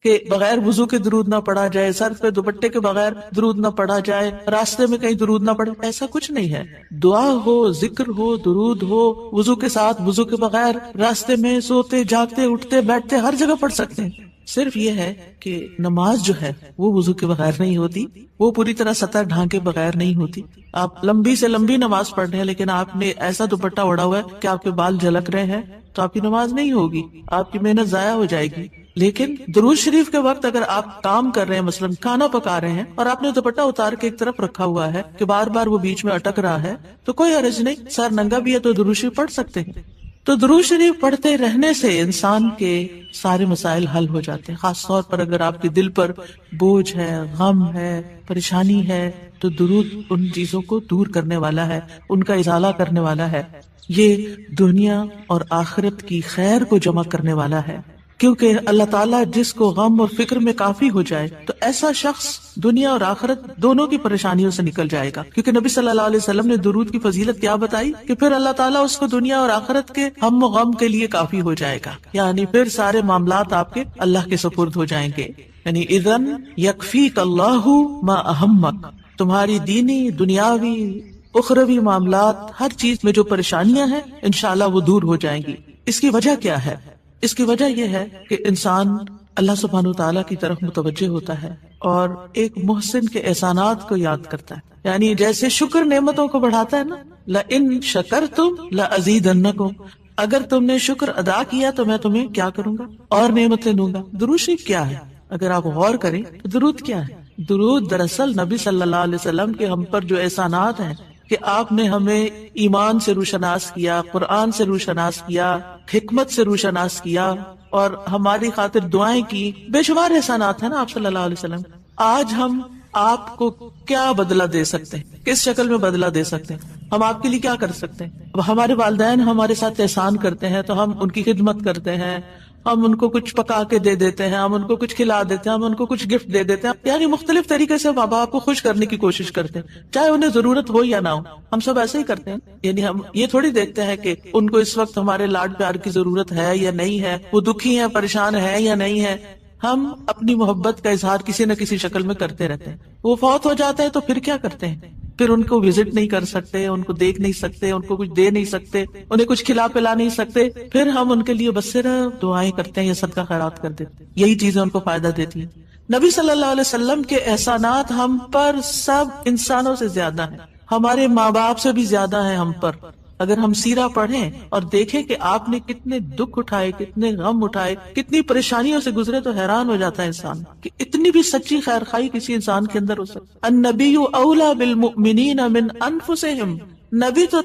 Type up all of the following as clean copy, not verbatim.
کہ بغیر وضو کے درود نہ پڑھا جائے، سر پہ دوپٹے کے بغیر درود نہ پڑھا جائے، راستے میں کہیں درود نہ پڑھے، ایسا کچھ نہیں ہے۔ دعا ہو، ذکر ہو، درود ہو، وضو کے ساتھ، وضو کے بغیر، راستے میں، سوتے جاگتے اٹھتے بیٹھتے ہر جگہ پڑھ سکتے ہیں۔ صرف یہ ہے کہ نماز جو ہے وہ وضو کے بغیر نہیں ہوتی، وہ پوری طرح سطر ڈھانکے بغیر نہیں ہوتی۔ آپ لمبی سے لمبی نماز پڑھ رہے ہیں لیکن آپ نے ایسا دوپٹہ اوڑھا ہوا ہے کہ آپ کے بال جھلک رہے ہیں تو آپ کی نماز نہیں ہوگی، آپ کی محنت ضائع ہو جائے گی۔ لیکن درود شریف کے وقت اگر آپ کام کر رہے ہیں، مثلا کھانا پکا رہے ہیں اور آپ نے دوپٹہ اتار کے ایک طرف رکھا ہوا ہے کہ بار بار وہ بیچ میں اٹک رہا ہے، تو کوئی حرج نہیں، سر ننگا بھی ہے تو درود شریف پڑھ سکتے ہیں۔ تو درود شریف پڑھتے رہنے سے انسان کے سارے مسائل حل ہو جاتے ہیں، خاص طور پر اگر آپ کے دل پر بوجھ ہے، غم ہے، پریشانی ہے، تو درود ان چیزوں کو دور کرنے والا ہے، ان کا ازالہ کرنے والا ہے۔ یہ دنیا اور آخرت کی خیر کو جمع کرنے والا ہے، کیونکہ اللہ تعالیٰ جس کو غم اور فکر میں کافی ہو جائے تو ایسا شخص دنیا اور آخرت دونوں کی پریشانیوں سے نکل جائے گا، کیونکہ نبی صلی اللہ علیہ وسلم نے درود کی فضیلت کیا بتائی کہ پھر اللہ تعالیٰ اس کو دنیا اور آخرت کے ہم و غم کے لیے کافی ہو جائے گا، یعنی پھر سارے معاملات آپ کے اللہ کے سپرد ہو جائیں گے۔ یعنی اذن یکفیک اللہ ما اہمک، تمہاری دینی، دنیاوی، اخروی معاملات، ہر چیز میں جو پریشانیاں ہیں انشاءاللہ وہ دور ہو جائیں گی۔ اس کی وجہ کیا ہے؟ اس کی وجہ یہ ہے کہ انسان اللہ سبحانہ وتعالیٰ کی طرف متوجہ ہوتا ہے اور ایک محسن کے احسانات کو یاد کرتا ہے، یعنی جیسے شکر نعمتوں کو بڑھاتا ہے نا، لَإِن شَكَرْتُمْ لَأَزِيدَنَّكُمْ، اگر تم نے شکر ادا کیا تو میں تمہیں کیا کروں گا؟ اور نعمتیں دوں گا۔ درود شریف کیا ہے؟ اگر آپ غور کریں تو درود کیا ہے؟ درود دراصل نبی صلی اللہ علیہ وسلم کے ہم پر جو احسانات ہیں کہ آپ نے ہمیں ایمان سے روشناس کیا، قرآن سے روشناس کیا، حکمت سے روشناس کیا اور ہماری خاطر دعائیں کی، بے شمار احسانات ہیں نا آپ صلی اللہ علیہ وسلم۔ آج ہم آپ کو کیا بدلہ دے سکتے ہیں؟ کس شکل میں بدلہ دے سکتے ہیں؟ ہم آپ کے لیے کیا کر سکتے ہیں؟ اب ہمارے والدین ہمارے ساتھ احسان کرتے ہیں تو ہم ان کی خدمت کرتے ہیں، ہم ان کو کچھ پکا کے دے دیتے ہیں، ہم ان کو کچھ کھلا دیتے ہیں، ہم ان کو کچھ گفٹ دے دیتے ہیں، یعنی مختلف طریقے سے ماں باپ کو خوش کرنے کی کوشش کرتے ہیں، چاہے انہیں ضرورت ہو یا نہ ہو، ہم سب ایسے ہی کرتے ہیں۔ یعنی ہم یہ تھوڑی دیکھتے ہیں کہ ان کو اس وقت ہمارے لاڈ پیار کی ضرورت ہے یا نہیں ہے، وہ دکھی ہیں، پریشان ہے یا نہیں ہے۔ ہم اپنی محبت کا اظہار کسی نہ کسی شکل میں کرتے رہتے ہیں۔ وہ فوت ہو جاتے ہیں تو پھر کیا کرتے ہیں؟ پھر ان کو وزٹ نہیں کر سکتے، ان کو دیکھ نہیں سکتے، ان کو کچھ دے نہیں سکتے، انہیں کچھ کھلا پلا نہیں سکتے، پھر ہم ان کے لیے بس صرف دعائیں کرتے ہیں یا صدقہ خیرات کر دیتے ہیں۔ یہی چیزیں ان کو فائدہ دیتی ہیں۔ نبی صلی اللہ علیہ وسلم کے احسانات ہم پر سب انسانوں سے زیادہ ہیں، ہمارے ماں باپ سے بھی زیادہ ہیں ہم پر۔ اگر ہم سیرہ پڑھیں اور دیکھیں کہ آپ نے کتنے دکھ اٹھائے، کتنے غم اٹھائے، کتنی پریشانیوں سے گزرے تو حیران ہو جاتا ہے انسان کہ اتنی بھی سچی خیر خواہی کسی انسان کے اندر ہو سکتی۔ النبی اولی بالمؤمنین من انفسہم، نبی تو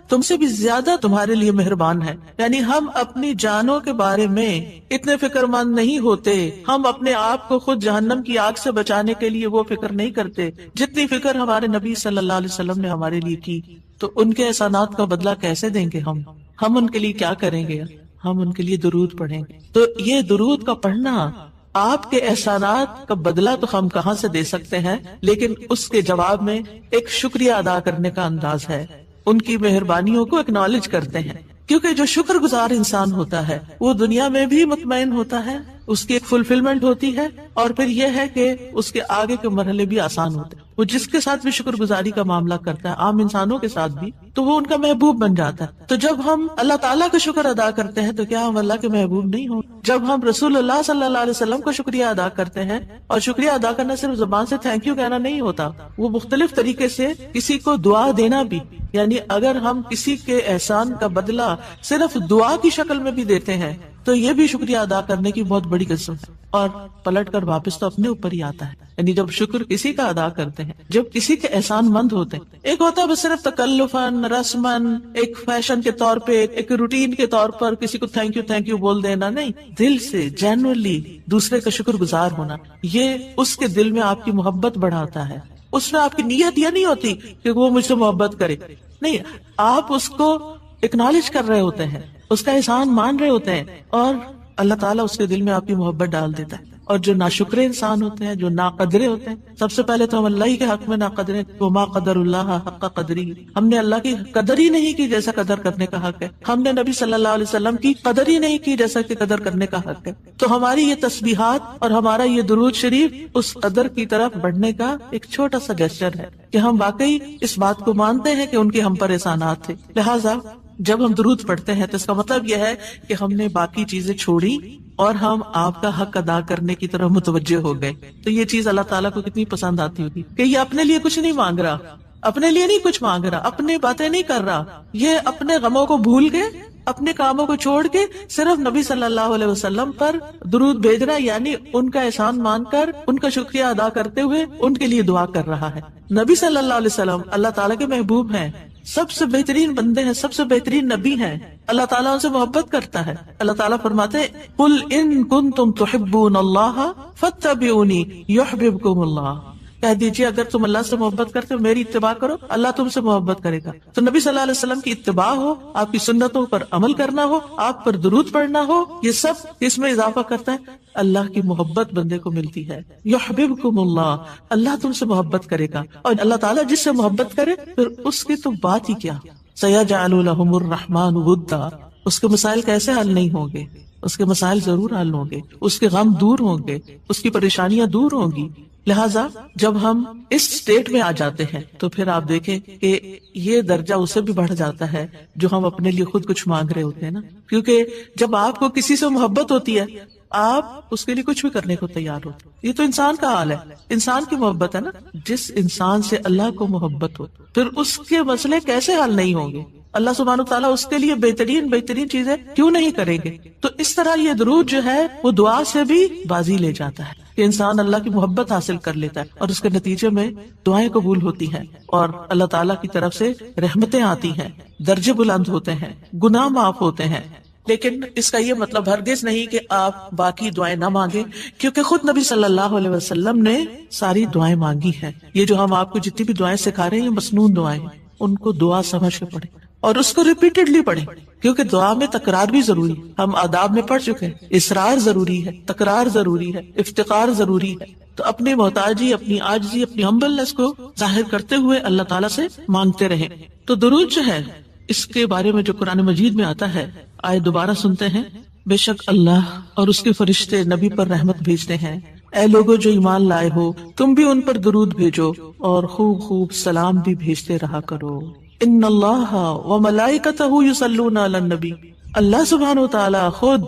تم سے بھی زیادہ تمہارے لیے مہربان ہے۔ یعنی ہم اپنی جانوں کے بارے میں اتنے فکر مند نہیں ہوتے، ہم اپنے آپ کو خود جہنم کی آگ سے بچانے کے لیے وہ فکر نہیں کرتے جتنی فکر ہمارے نبی صلی اللہ علیہ وسلم نے ہمارے لیے کی۔ تو ان کے احسانات کا بدلہ کیسے دیں گے ہم ان کے لیے کیا کریں گے؟ ہم ان کے لیے درود پڑھیں گے۔ تو یہ درود کا پڑھنا آپ کے احسانات کا بدلہ تو ہم کہاں سے دے سکتے ہیں، لیکن اس کے جواب میں ایک شکریہ ادا کرنے کا انداز ہے، ان کی مہربانیوں کو اکنالج کرتے ہیں، کیونکہ جو شکر گزار انسان ہوتا ہے وہ دنیا میں بھی مطمئن ہوتا ہے، اس کی ایک فلفلمنٹ ہوتی ہے، اور پھر یہ ہے کہ اس کے آگے کے مرحلے بھی آسان ہوتے ہیں۔ وہ جس کے ساتھ بھی شکر گزاری کا معاملہ کرتا ہے، عام انسانوں کے ساتھ بھی، تو وہ ان کا محبوب بن جاتا ہے۔ تو جب ہم اللہ تعالیٰ کا شکر ادا کرتے ہیں تو کیا ہم اللہ کے محبوب نہیں ہوں؟ جب ہم رسول اللہ صلی اللہ علیہ وسلم کو شکریہ ادا کرتے ہیں، اور شکریہ ادا کرنا صرف زبان سے تھینک یو کہنا نہیں ہوتا، وہ مختلف طریقے سے کسی کو دعا دینا بھی، یعنی اگر ہم کسی کے احسان کا بدلہ صرف دعا کی شکل میں بھی دیتے ہیں تو یہ بھی شکریہ ادا کرنے کی بہت بڑی قسم ہے، اور پلٹ کر واپس تو اپنے اوپر ہی آتا ہے۔ یعنی جب شکر کسی کا ادا کرتے ہیں، جب کسی کے احسان مند ہوتے ہیں، ایک ہوتا ہے بس صرف تکلفاً، رسماً، ایک فیشن کے طور پہ، ایک روٹین کے طور پر کسی کو تھینک یو بول دینا، نہیں، دل سے جینوئنلی دوسرے کا شکر گزار ہونا، یہ اس کے دل میں آپ کی محبت بڑھاتا ہے۔ اس میں آپ کی نیت یہ نہیں ہوتی کہ وہ مجھ سے محبت کرے، نہیں، آپ اس کو اکنالج کر رہے ہوتے ہیں، اس کا احسان مان رہے ہوتے ہیں، اور اللہ تعالیٰ اس کے دل میں آپ کی محبت ڈال دیتا ہے۔ اور جو ناشکر انسان ہوتے ہیں، جو ناقدرے ہوتے ہیں، سب سے پہلے تو ہم اللہ ہی کے حق میں ناقدرے، وما قدر اللہ حق قدری، ہم نے اللہ کی قدر ہی نہیں کی جیسا قدر کرنے کا حق ہے، ہم نے نبی صلی اللہ علیہ وسلم کی قدر ہی نہیں کی جیسا کہ قدر کرنے کا حق ہے۔ تو ہماری یہ تسبیحات اور ہمارا یہ درود شریف اس قدر کی طرف بڑھنے کا ایک چھوٹا سا جسچر ہے کہ ہم واقعی اس بات کو مانتے ہیں کہ ان کے ہم پر احسانات تھے۔ لہٰذا جب ہم درود پڑھتے ہیں تو اس کا مطلب یہ ہے کہ ہم نے باقی چیزیں چھوڑی اور ہم آپ کا حق ادا کرنے کی طرف متوجہ ہو گئے۔ تو یہ چیز اللہ تعالیٰ کو کتنی پسند آتی ہوگی کہ یہ اپنے لیے کچھ نہیں مانگ رہا، اپنے لیے نہیں کچھ مانگ رہا، اپنی باتیں نہیں کر رہا، یہ اپنے غموں کو بھول کے، اپنے کاموں کو چھوڑ کے صرف نبی صلی اللہ علیہ وسلم پر درود بھیج رہا ہے، یعنی ان کا احسان مان کر، ان کا شکریہ ادا کرتے ہوئے ان کے لیے دعا کر رہا ہے۔ نبی صلی اللہ علیہ وسلم اللہ تعالیٰ کے محبوب ہیں، سب سے بہترین بندے ہیں، سب سے بہترین نبی ہیں، اللہ تعالیٰ ان سے محبت کرتا ہے۔ اللہ تعالیٰ فرماتے ہیں قل ان کنتم تحبون اللہ فاتبعونی یحببکم اللہ، کہہ دیجیے اگر تم اللہ سے محبت کرتے ہو میری اتباع کرو، اللہ تم سے محبت کرے گا۔ تو نبی صلی اللہ علیہ وسلم کی اتباع ہو، آپ کی سنتوں پر عمل کرنا ہو، آپ پر درود پڑھنا ہو، یہ سب اس میں اضافہ کرتا ہے اللہ کی محبت بندے کو ملتی ہے۔ یحببکم اللہ، اللہ تم سے محبت کرے گا، اور اللہ تعالیٰ جس سے محبت کرے پھر اس کی تو بات ہی کیا، سیجعل لهم الرحمن ودا، اس کے مسائل کیسے حل نہیں ہوں گے، اس کے مسائل ضرور حل ہوں گے، اس کے غم دور ہوں گے، اس کی پریشانیاں دور ہوں گی۔ لہٰذا جب ہم اس سٹیٹ میں آ جاتے ہیں تو پھر آپ دیکھیں کہ یہ درجہ اسے بھی بڑھ جاتا ہے جو ہم اپنے لیے خود کچھ مانگ رہے ہوتے ہیں نا، کیونکہ جب آپ کو کسی سے محبت ہوتی ہے آپ اس کے لیے کچھ بھی کرنے کو تیار ہوتے۔ یہ تو انسان کا حال ہے، انسان کی محبت ہے نا، جس انسان سے اللہ کو محبت ہو پھر اس کے مسئلے کیسے حل نہیں ہوں گے، اللہ سبحانہ وتعالیٰ اس کے لیے بہترین چیزیں کیوں نہیں کریں گے۔ تو اس طرح یہ درود جو ہے وہ دعا سے بھی بازی لے جاتا ہے کہ انسان اللہ کی محبت حاصل کر لیتا ہے اور اس کے نتیجے میں دعائیں قبول ہوتی ہیں اور اللہ تعالیٰ کی طرف سے رحمتیں آتی ہیں، درجے بلند ہوتے ہیں، گناہ معاف ہوتے ہیں۔ لیکن اس کا یہ مطلب ہرگز نہیں کہ آپ باقی دعائیں نہ مانگیں، کیونکہ خود نبی صلی اللہ علیہ وسلم نے ساری دعائیں مانگی ہیں۔ یہ جو ہم آپ کو جتنی بھی دعائیں سکھا رہے ہیں یہ مسنون دعائیں ہیں، ان کو دعا سمجھ کے پڑھیں اور اس کو ریپیٹڈلی پڑھیں، کیونکہ دعا میں تکرار بھی ضروری ہے، ہم آداب میں پڑھ چکے ہیں، اصرار ضروری ہے، تکرار ضروری ہے، افتقار ضروری ہے۔ تو اپنی محتاجی، اپنی عاجزی، اپنی ہمبلنس کو ظاہر کرتے ہوئے اللہ تعالیٰ سے مانگتے رہیں۔ تو درود جو ہے اس کے بارے میں جو قرآن مجید میں آتا ہے، آئے دوبارہ سنتے ہیں، بے شک اللہ اور اس کے فرشتے نبی پر رحمت بھیجتے ہیں، اے لوگو جو ایمان لائے ہو تم بھی ان پر درود بھیجو اور خوب خوب سلام بھی بھیجتے رہا کرو۔ ان اللہ وملائکتہ یصلون علی النبی، اللہ سبحانہ و تعالی خود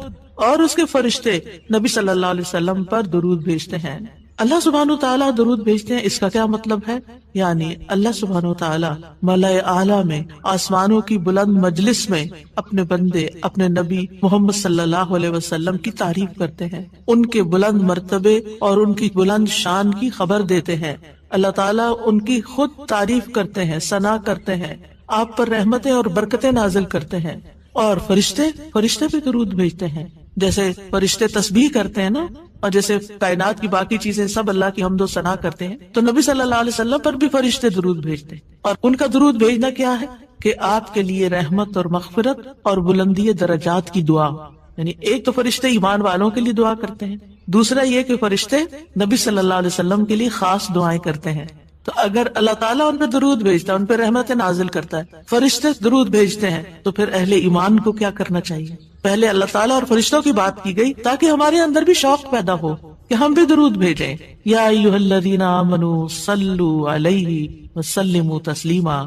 اور اس کے فرشتے نبی صلی اللہ علیہ وسلم پر درود بھیجتے ہیں۔ اللہ سبحانہ و تعالیٰ درود بھیجتے ہیں، اس کا کیا مطلب ہے؟ یعنی اللہ سبحانہ و تعالیٰ ملائے اعلیٰ میں، آسمانوں کی بلند مجلس میں اپنے بندے، اپنے نبی محمد صلی اللہ علیہ وسلم کی تعریف کرتے ہیں، ان کے بلند مرتبے اور ان کی بلند شان کی خبر دیتے ہیں۔ اللہ تعالیٰ ان کی خود تعریف کرتے ہیں، ثنا کرتے ہیں، آپ پر رحمتیں اور برکتیں نازل کرتے ہیں۔ اور فرشتے بھی درود بھیجتے ہیں، جیسے فرشتے تسبیح کرتے ہیں نا، اور جیسے کائنات کی باقی چیزیں سب اللہ کی حمد و ثنا کرتے ہیں، تو نبی صلی اللہ علیہ وسلم پر بھی فرشتے درود بھیجتے ہیں۔ اور ان کا درود بھیجنا کیا ہے کہ آپ کے لیے رحمت اور مغفرت اور بلندی درجات کی دعا، یعنی ایک تو فرشتے ایمان والوں کے لیے دعا کرتے ہیں، دوسرا یہ کہ فرشتے نبی صلی اللہ علیہ وسلم کے لیے خاص دعائیں کرتے ہیں۔ تو اگر اللہ تعالیٰ ان پہ درود بھیجتا ہے، ان پہ رحمت نازل کرتا ہے، فرشتے درود بھیجتے ہیں، تو پھر اہل ایمان کو کیا کرنا چاہیے؟ پہلے اللہ تعالیٰ اور فرشتوں کی بات کی گئی تاکہ ہمارے اندر بھی شوق پیدا ہو کہ ہم بھی درود بھیجیں۔ یا ایھا الذین آمنوا صلوا علیہ وسلموا تسلیما،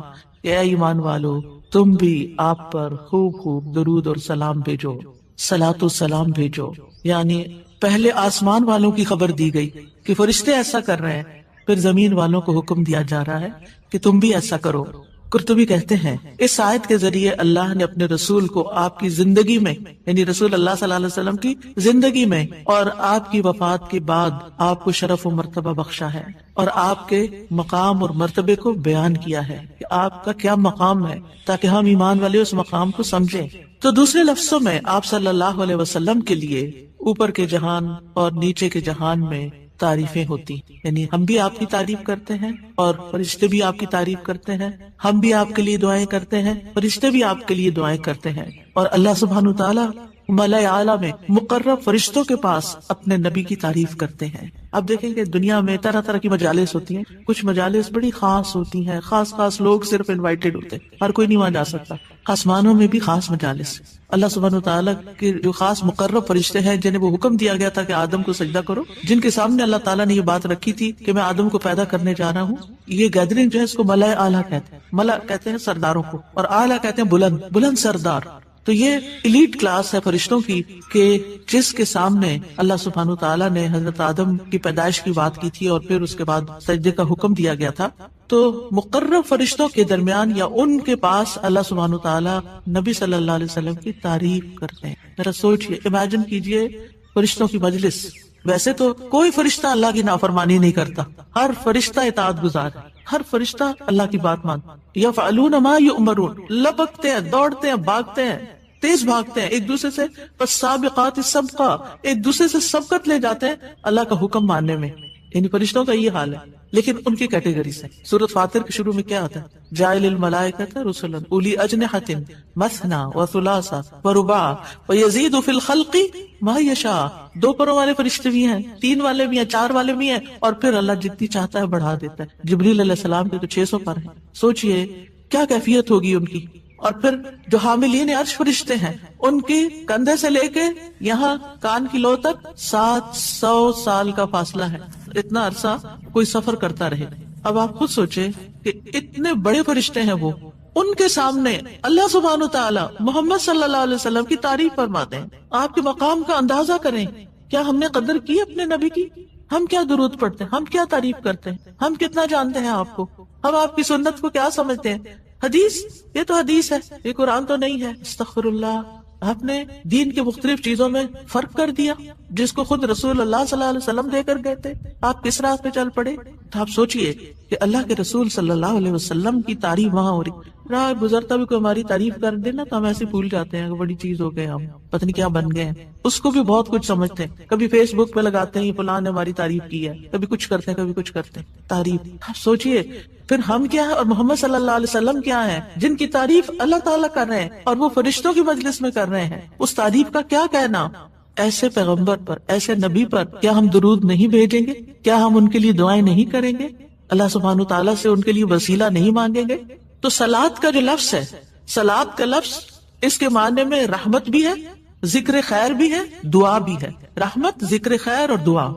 اے ایمان والو تم بھی آپ پر خوب خوب درود اور سلام بھیجو، صلاۃ و سلام بھیجو۔ یعنی پہلے آسمان والوں کی خبر دی گئی کہ فرشتے ایسا کر رہے ہیں، پھر زمین والوں کو حکم دیا جا رہا ہے کہ تم بھی ایسا کرو۔ قرطبی کہتے ہیں اس آیت کے ذریعے اللہ نے اپنے رسول کو آپ کی زندگی میں، یعنی رسول اللہ صلی اللہ علیہ وسلم کی زندگی میں اور آپ کی وفات کے بعد آپ کو شرف و مرتبہ بخشا ہے، اور آپ کے مقام اور مرتبے کو بیان کیا ہے کہ آپ کا کیا مقام ہے، تاکہ ہم ایمان والے اس مقام کو سمجھیں۔ تو دوسرے لفظوں میں آپ صلی اللہ علیہ وسلم کے لیے اوپر کے جہان اور نیچے کے جہان میں تعریفیں ہوتی، یعنی ہم بھی آپ کی تعریف کرتے ہیں اور فرشتے بھی آپ کی تعریف کرتے ہیں، ہم بھی آپ کے لیے دعائیں کرتے ہیں، فرشتے بھی آپ کے لیے دعائیں کرتے ہیں، اور اللہ سبحانہ تعالیٰ ملائے اعلیٰ میں مقرب فرشتوں کے پاس اپنے نبی کی تعریف کرتے ہیں. اب دیکھیں کہ دنیا میں طرح طرح کی مجالس ہوتی ہیں. کچھ مجالس بڑی خاص ہوتی ہیں, خاص لوگ صرف انوائٹڈ ہوتے ہیں, ہر کوئی نہیں وہاں جا سکتا. آسمانوں میں بھی خاص مجالس, اللہ سبحانہ وتعالیٰ کے جو خاص مقرب فرشتے ہیں جنہیں وہ حکم دیا گیا تھا کہ آدم کو سجدہ کرو, جن کے سامنے اللہ تعالیٰ نے یہ بات رکھی تھی کہ میں آدم کو پیدا کرنے جا رہا ہوں. یہ گیدرنگ جو ہے اس کو ملائے اعلیٰ کہتے ہیں. ملا کہتے ہیں سرداروں کو, اور اعلیٰ کہتے ہیں بلند سردار. تو یہ ایلیٹ کلاس ہے فرشتوں کی کہ جس کے سامنے اللہ سبحانہ تعالیٰ نے حضرت آدم کی پیدائش کی بات کی تھی اور پھر اس کے بعد سجدے کا حکم دیا گیا تھا. تو مقرب فرشتوں کے درمیان یا ان کے پاس اللہ سبحانہ تعالیٰ نبی صلی اللہ علیہ وسلم کی تعریف کرتے ہیں. ذرا سوچئے, امیجن کیجئے فرشتوں کی مجلس. ویسے تو کوئی فرشتہ اللہ کی نافرمانی نہیں کرتا, ہر فرشتہ اطاعت گزار ہے, ہر فرشتہ اللہ کی بات مانتا. یفعلون ما یؤمرون, لپکتے ہیں, دوڑتے ہیں, بھاگتے ہیں, تیز بھاگتے ہیں ایک دوسرے سے. فالسابقات سبقا, ایک دوسرے سے سبقت لے جاتے ہیں اللہ کا حکم ماننے میں. یعنی فرشتوں کا یہ حال ہے. لیکن ان کی کیٹیگریز ہیں. سورۃ فاطر کے شروع میں کیا آتا ہے؟ جاعل الملائکۃ رسلا اولی اجنحۃ مثنی وثلاث ورباع ویزید فی الخلق ما یشاء. 2 پروں والے فرشتے بھی ہیں, 3 والے بھی ہیں, 4 والے بھی ہیں, اور پھر اللہ جتنی چاہتا ہے بڑھا دیتا ہے. جبریل علیہ السلام کے تو 600 پر ہیں. سوچئے کیا کیفیت ہوگی ان کی. اور پھر جو حاملین عرش فرشتے ہیں ان کی کندھے سے لے کے یہاں کان کی لو تک 700 سال کا فاصلہ ہے. اتنا عرصہ کوئی سفر کرتا رہے. اب آپ خود سوچیں کہ اتنے بڑے فرشتے ہیں وہ, ان کے سامنے اللہ سبحانہ تعالیٰ محمد صلی اللہ علیہ وسلم کی تعریف فرماتے ہیں. آپ کے مقام کا اندازہ کریں. کیا ہم نے قدر کی اپنے نبی کی؟ ہم کیا درود پڑھتے ہیں, ہم کیا تعریف کرتے ہیں, ہم کتنا جانتے ہیں آپ کو, ہم آپ کی سنت کو کیا سمجھتے ہیں. حدیث, یہ تو حدیث ہے, یہ قرآن تو نہیں ہے. استغفر اللہ. آپ نے دین کے مختلف چیزوں میں فرق کر دیا جس کو خود رسول اللہ صلی اللہ علیہ وسلم دے کر گئے تھے. آپ کس راہ پہ چل پڑے؟ تو آپ سوچئے کہ اللہ کے رسول صلی اللہ علیہ وسلم کی تعریف وہاں ہو رہی, راہ گزرتا بھی کوئی ہماری تعریف کر دے نا تو ہم ایسے بھول جاتے ہیں کہ بڑی چیز ہو گئے, ہم پتہ نہیں کیا بن گئے ہیں. اس کو بھی بہت کچھ سمجھتے ہیں. کبھی فیس بک پہ لگاتے ہیں یہ فلاں نے ہماری تعریف کی ہے, کبھی کچھ کرتے ہیں, کبھی کچھ کرتے ہیں. تعریف, آپ سوچئے پھر ہم کیا ہے اور محمد صلی اللہ علیہ وسلم کیا ہے جن کی تعریف اللہ تعالیٰ کر رہے ہیں اور وہ فرشتوں کی مجلس میں کر رہے ہیں. اس تعریف کا کیا کہنا. ایسے پیغمبر پر, ایسے نبی پر کیا ہم درود نہیں بھیجیں گے؟ کیا ہم ان کے لیے دعائیں نہیں کریں گے؟ اللہ سبحانہ تعالیٰ سے ان کے لیے وسیلہ نہیں مانگیں گے؟ تو صلاۃ کا جو لفظ ہے, صلاۃ کا لفظ اس کے معنی میں رحمت بھی ہے, ذکر خیر بھی ہے, دعا بھی ہے. رحمت, ذکر خیر اور دعا.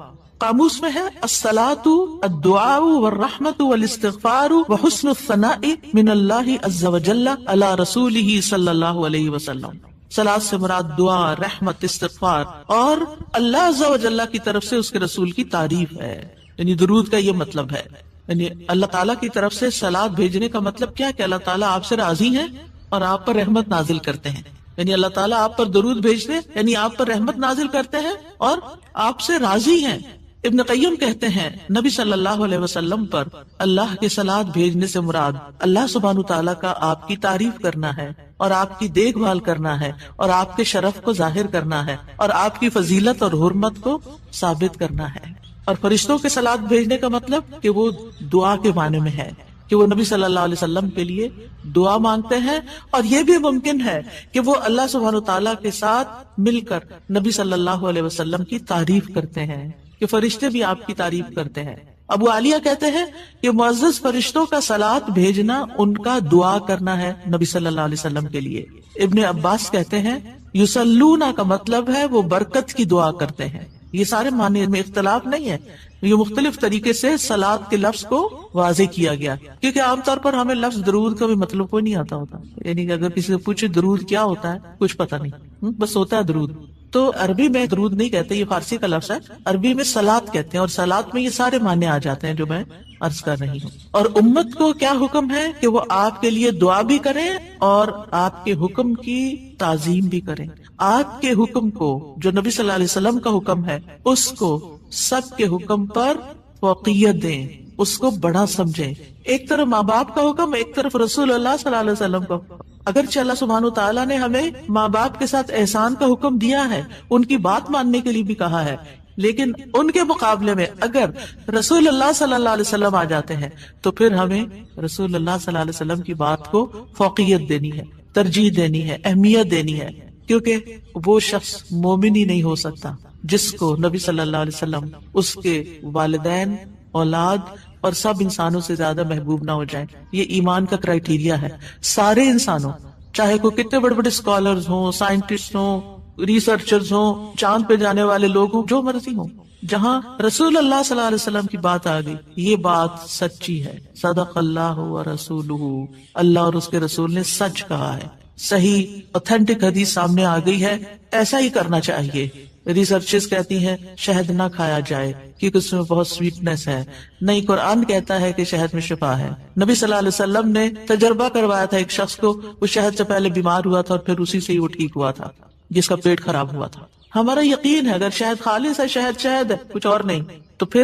قاموس میں ہے الصلاۃ الدعاء والرحمت والاستغفار وحسن الثناء من اللہ عز وجل علی رسولہ صلی اللہ علیہ وسلم. صلاۃ سے مراد دعا, رحمت, استغفار اور اللہ عز وجل کی طرف سے اس کے رسول کی تعریف ہے. یعنی درود کا یہ مطلب ہے. یعنی اللہ تعالیٰ کی طرف سے صلاۃ بھیجنے کا مطلب کیا کہ اللہ تعالیٰ آپ سے راضی ہیں اور آپ پر رحمت نازل کرتے ہیں. یعنی اللہ تعالیٰ آپ پر درود بھیجتے یعنی آپ پر رحمت نازل کرتے ہیں اور آپ سے راضی ہیں. ابن قیم کہتے ہیں نبی صلی اللہ علیہ وسلم پر اللہ کے صلاۃ بھیجنے سے مراد اللہ سبحانہ تعالیٰ کا آپ کی تعریف کرنا ہے اور آپ کی دیکھ بھال کرنا ہے اور آپ کے شرف کو ظاہر کرنا ہے اور آپ کی فضیلت اور حرمت کو ثابت کرنا ہے. اور فرشتوں کے صلاۃ بھیجنے کا مطلب کہ وہ دعا کے معنی میں ہے کہ وہ نبی صلی اللہ علیہ وسلم کے لیے دعا مانگتے ہیں. اور یہ بھی ممکن ہے کہ وہ اللہ سبحانہ تعالیٰ کے ساتھ مل کر نبی صلی اللہ علیہ وسلم کی تعریف کرتے ہیں کہ فرشتے بھی آپ کی تعریف کرتے ہیں. ابو عالیہ کہتے ہیں کہ معزز فرشتوں کا صلاۃ بھیجنا ان کا دعا کرنا ہے نبی صلی اللہ علیہ وسلم کے لیے. ابن عباس کہتے ہیں یصلون کا مطلب ہے وہ برکت کی دعا کرتے ہیں. یہ سارے معنی میں اختلاف نہیں ہے, یہ مختلف طریقے سے صلاۃ کے لفظ کو واضح کیا گیا کیونکہ عام طور پر ہمیں لفظ درود کا بھی مطلب کوئی نہیں آتا ہوتا. یعنی کہ اگر کسی سے پوچھے درود کیا ہوتا ہے کچھ پتہ نہیں, بس ہوتا ہے درود. تو عربی میں درود نہیں کہتے, یہ فارسی کا لفظ ہے. عربی میں صلاۃ کہتے ہیں اور صلاۃ میں یہ سارے معنی آ جاتے ہیں جو میں عرض کر رہی ہوں. اور امت کو کیا حکم ہے کہ وہ آپ کے لیے دعا بھی کریں اور آپ کے حکم کی تعظیم بھی کریں. آپ کے حکم کو جو نبی صلی اللہ علیہ وسلم کا حکم ہے اس کو سب کے حکم پر فوقیت دیں, اس کو بڑا سمجھیں. ایک طرف ماں باپ کا حکم, ایک طرف رسول اللہ صلی اللہ علیہ وسلم کا حکم. اگرچہ اللہ سبحانہ تعالیٰ نے ہمیں ماں باپ کے ساتھ احسان کا حکم دیا ہے, ان کی بات ماننے کے لیے بھی کہا ہے, لیکن ان کے مقابلے میں اگر رسول اللہ صلی اللہ علیہ وسلم آ جاتے ہیں تو پھر ہمیں رسول اللہ صلی اللہ علیہ وسلم کی بات کو فوقیت دینی ہے, ترجیح دینی ہے, اہمیت دینی ہے. کیونکہ وہ شخص مومن ہی نہیں ہو سکتا جس کو نبی صلی اللہ علیہ وسلم اس کے والدین، اولاد اور سب انسانوں سے زیادہ محبوب نہ ہو جائیں. یہ ایمان کا کرائیٹیریا ہے. سارے انسانوں، چاہے کوئی کتنے بڑے بڑے اسکالرز ہوں، سائنٹسٹ ہوں، ریسرچرز ہوں، چاند پہ جانے والے لوگ ہوں، جو مرضی ہوں، جہاں رسول اللہ صلی اللہ علیہ وسلم کی بات آ گئی، یہ بات سچی ہے. صدق اللہ و رسولہ، اللہ اور اس کے رسول نے سچ کہا ہے. صحیح اوتھینٹک حدیث سامنے آ گئی ہے، ایسا ہی کرنا چاہیے. ریسرچز کہتی ہیں شہد نہ کھایا جائے کیونکہ اس میں بہت سویٹنس ہے. نہیں، قرآن کہتا ہے کہ شہد میں شفا ہے. نبی صلی اللہ علیہ وسلم نے تجربہ کروایا تھا ایک شخص کو، وہ شہد سے پہلے بیمار ہوا تھا اور پھر اسی سے ہی وہ ٹھیک ہوا تھا جس کا پیٹ خراب ہوا تھا. ہمارا یقین ہے اگر شہد خالص ہے، شہد ہے، کچھ اور نہیں، تو پھر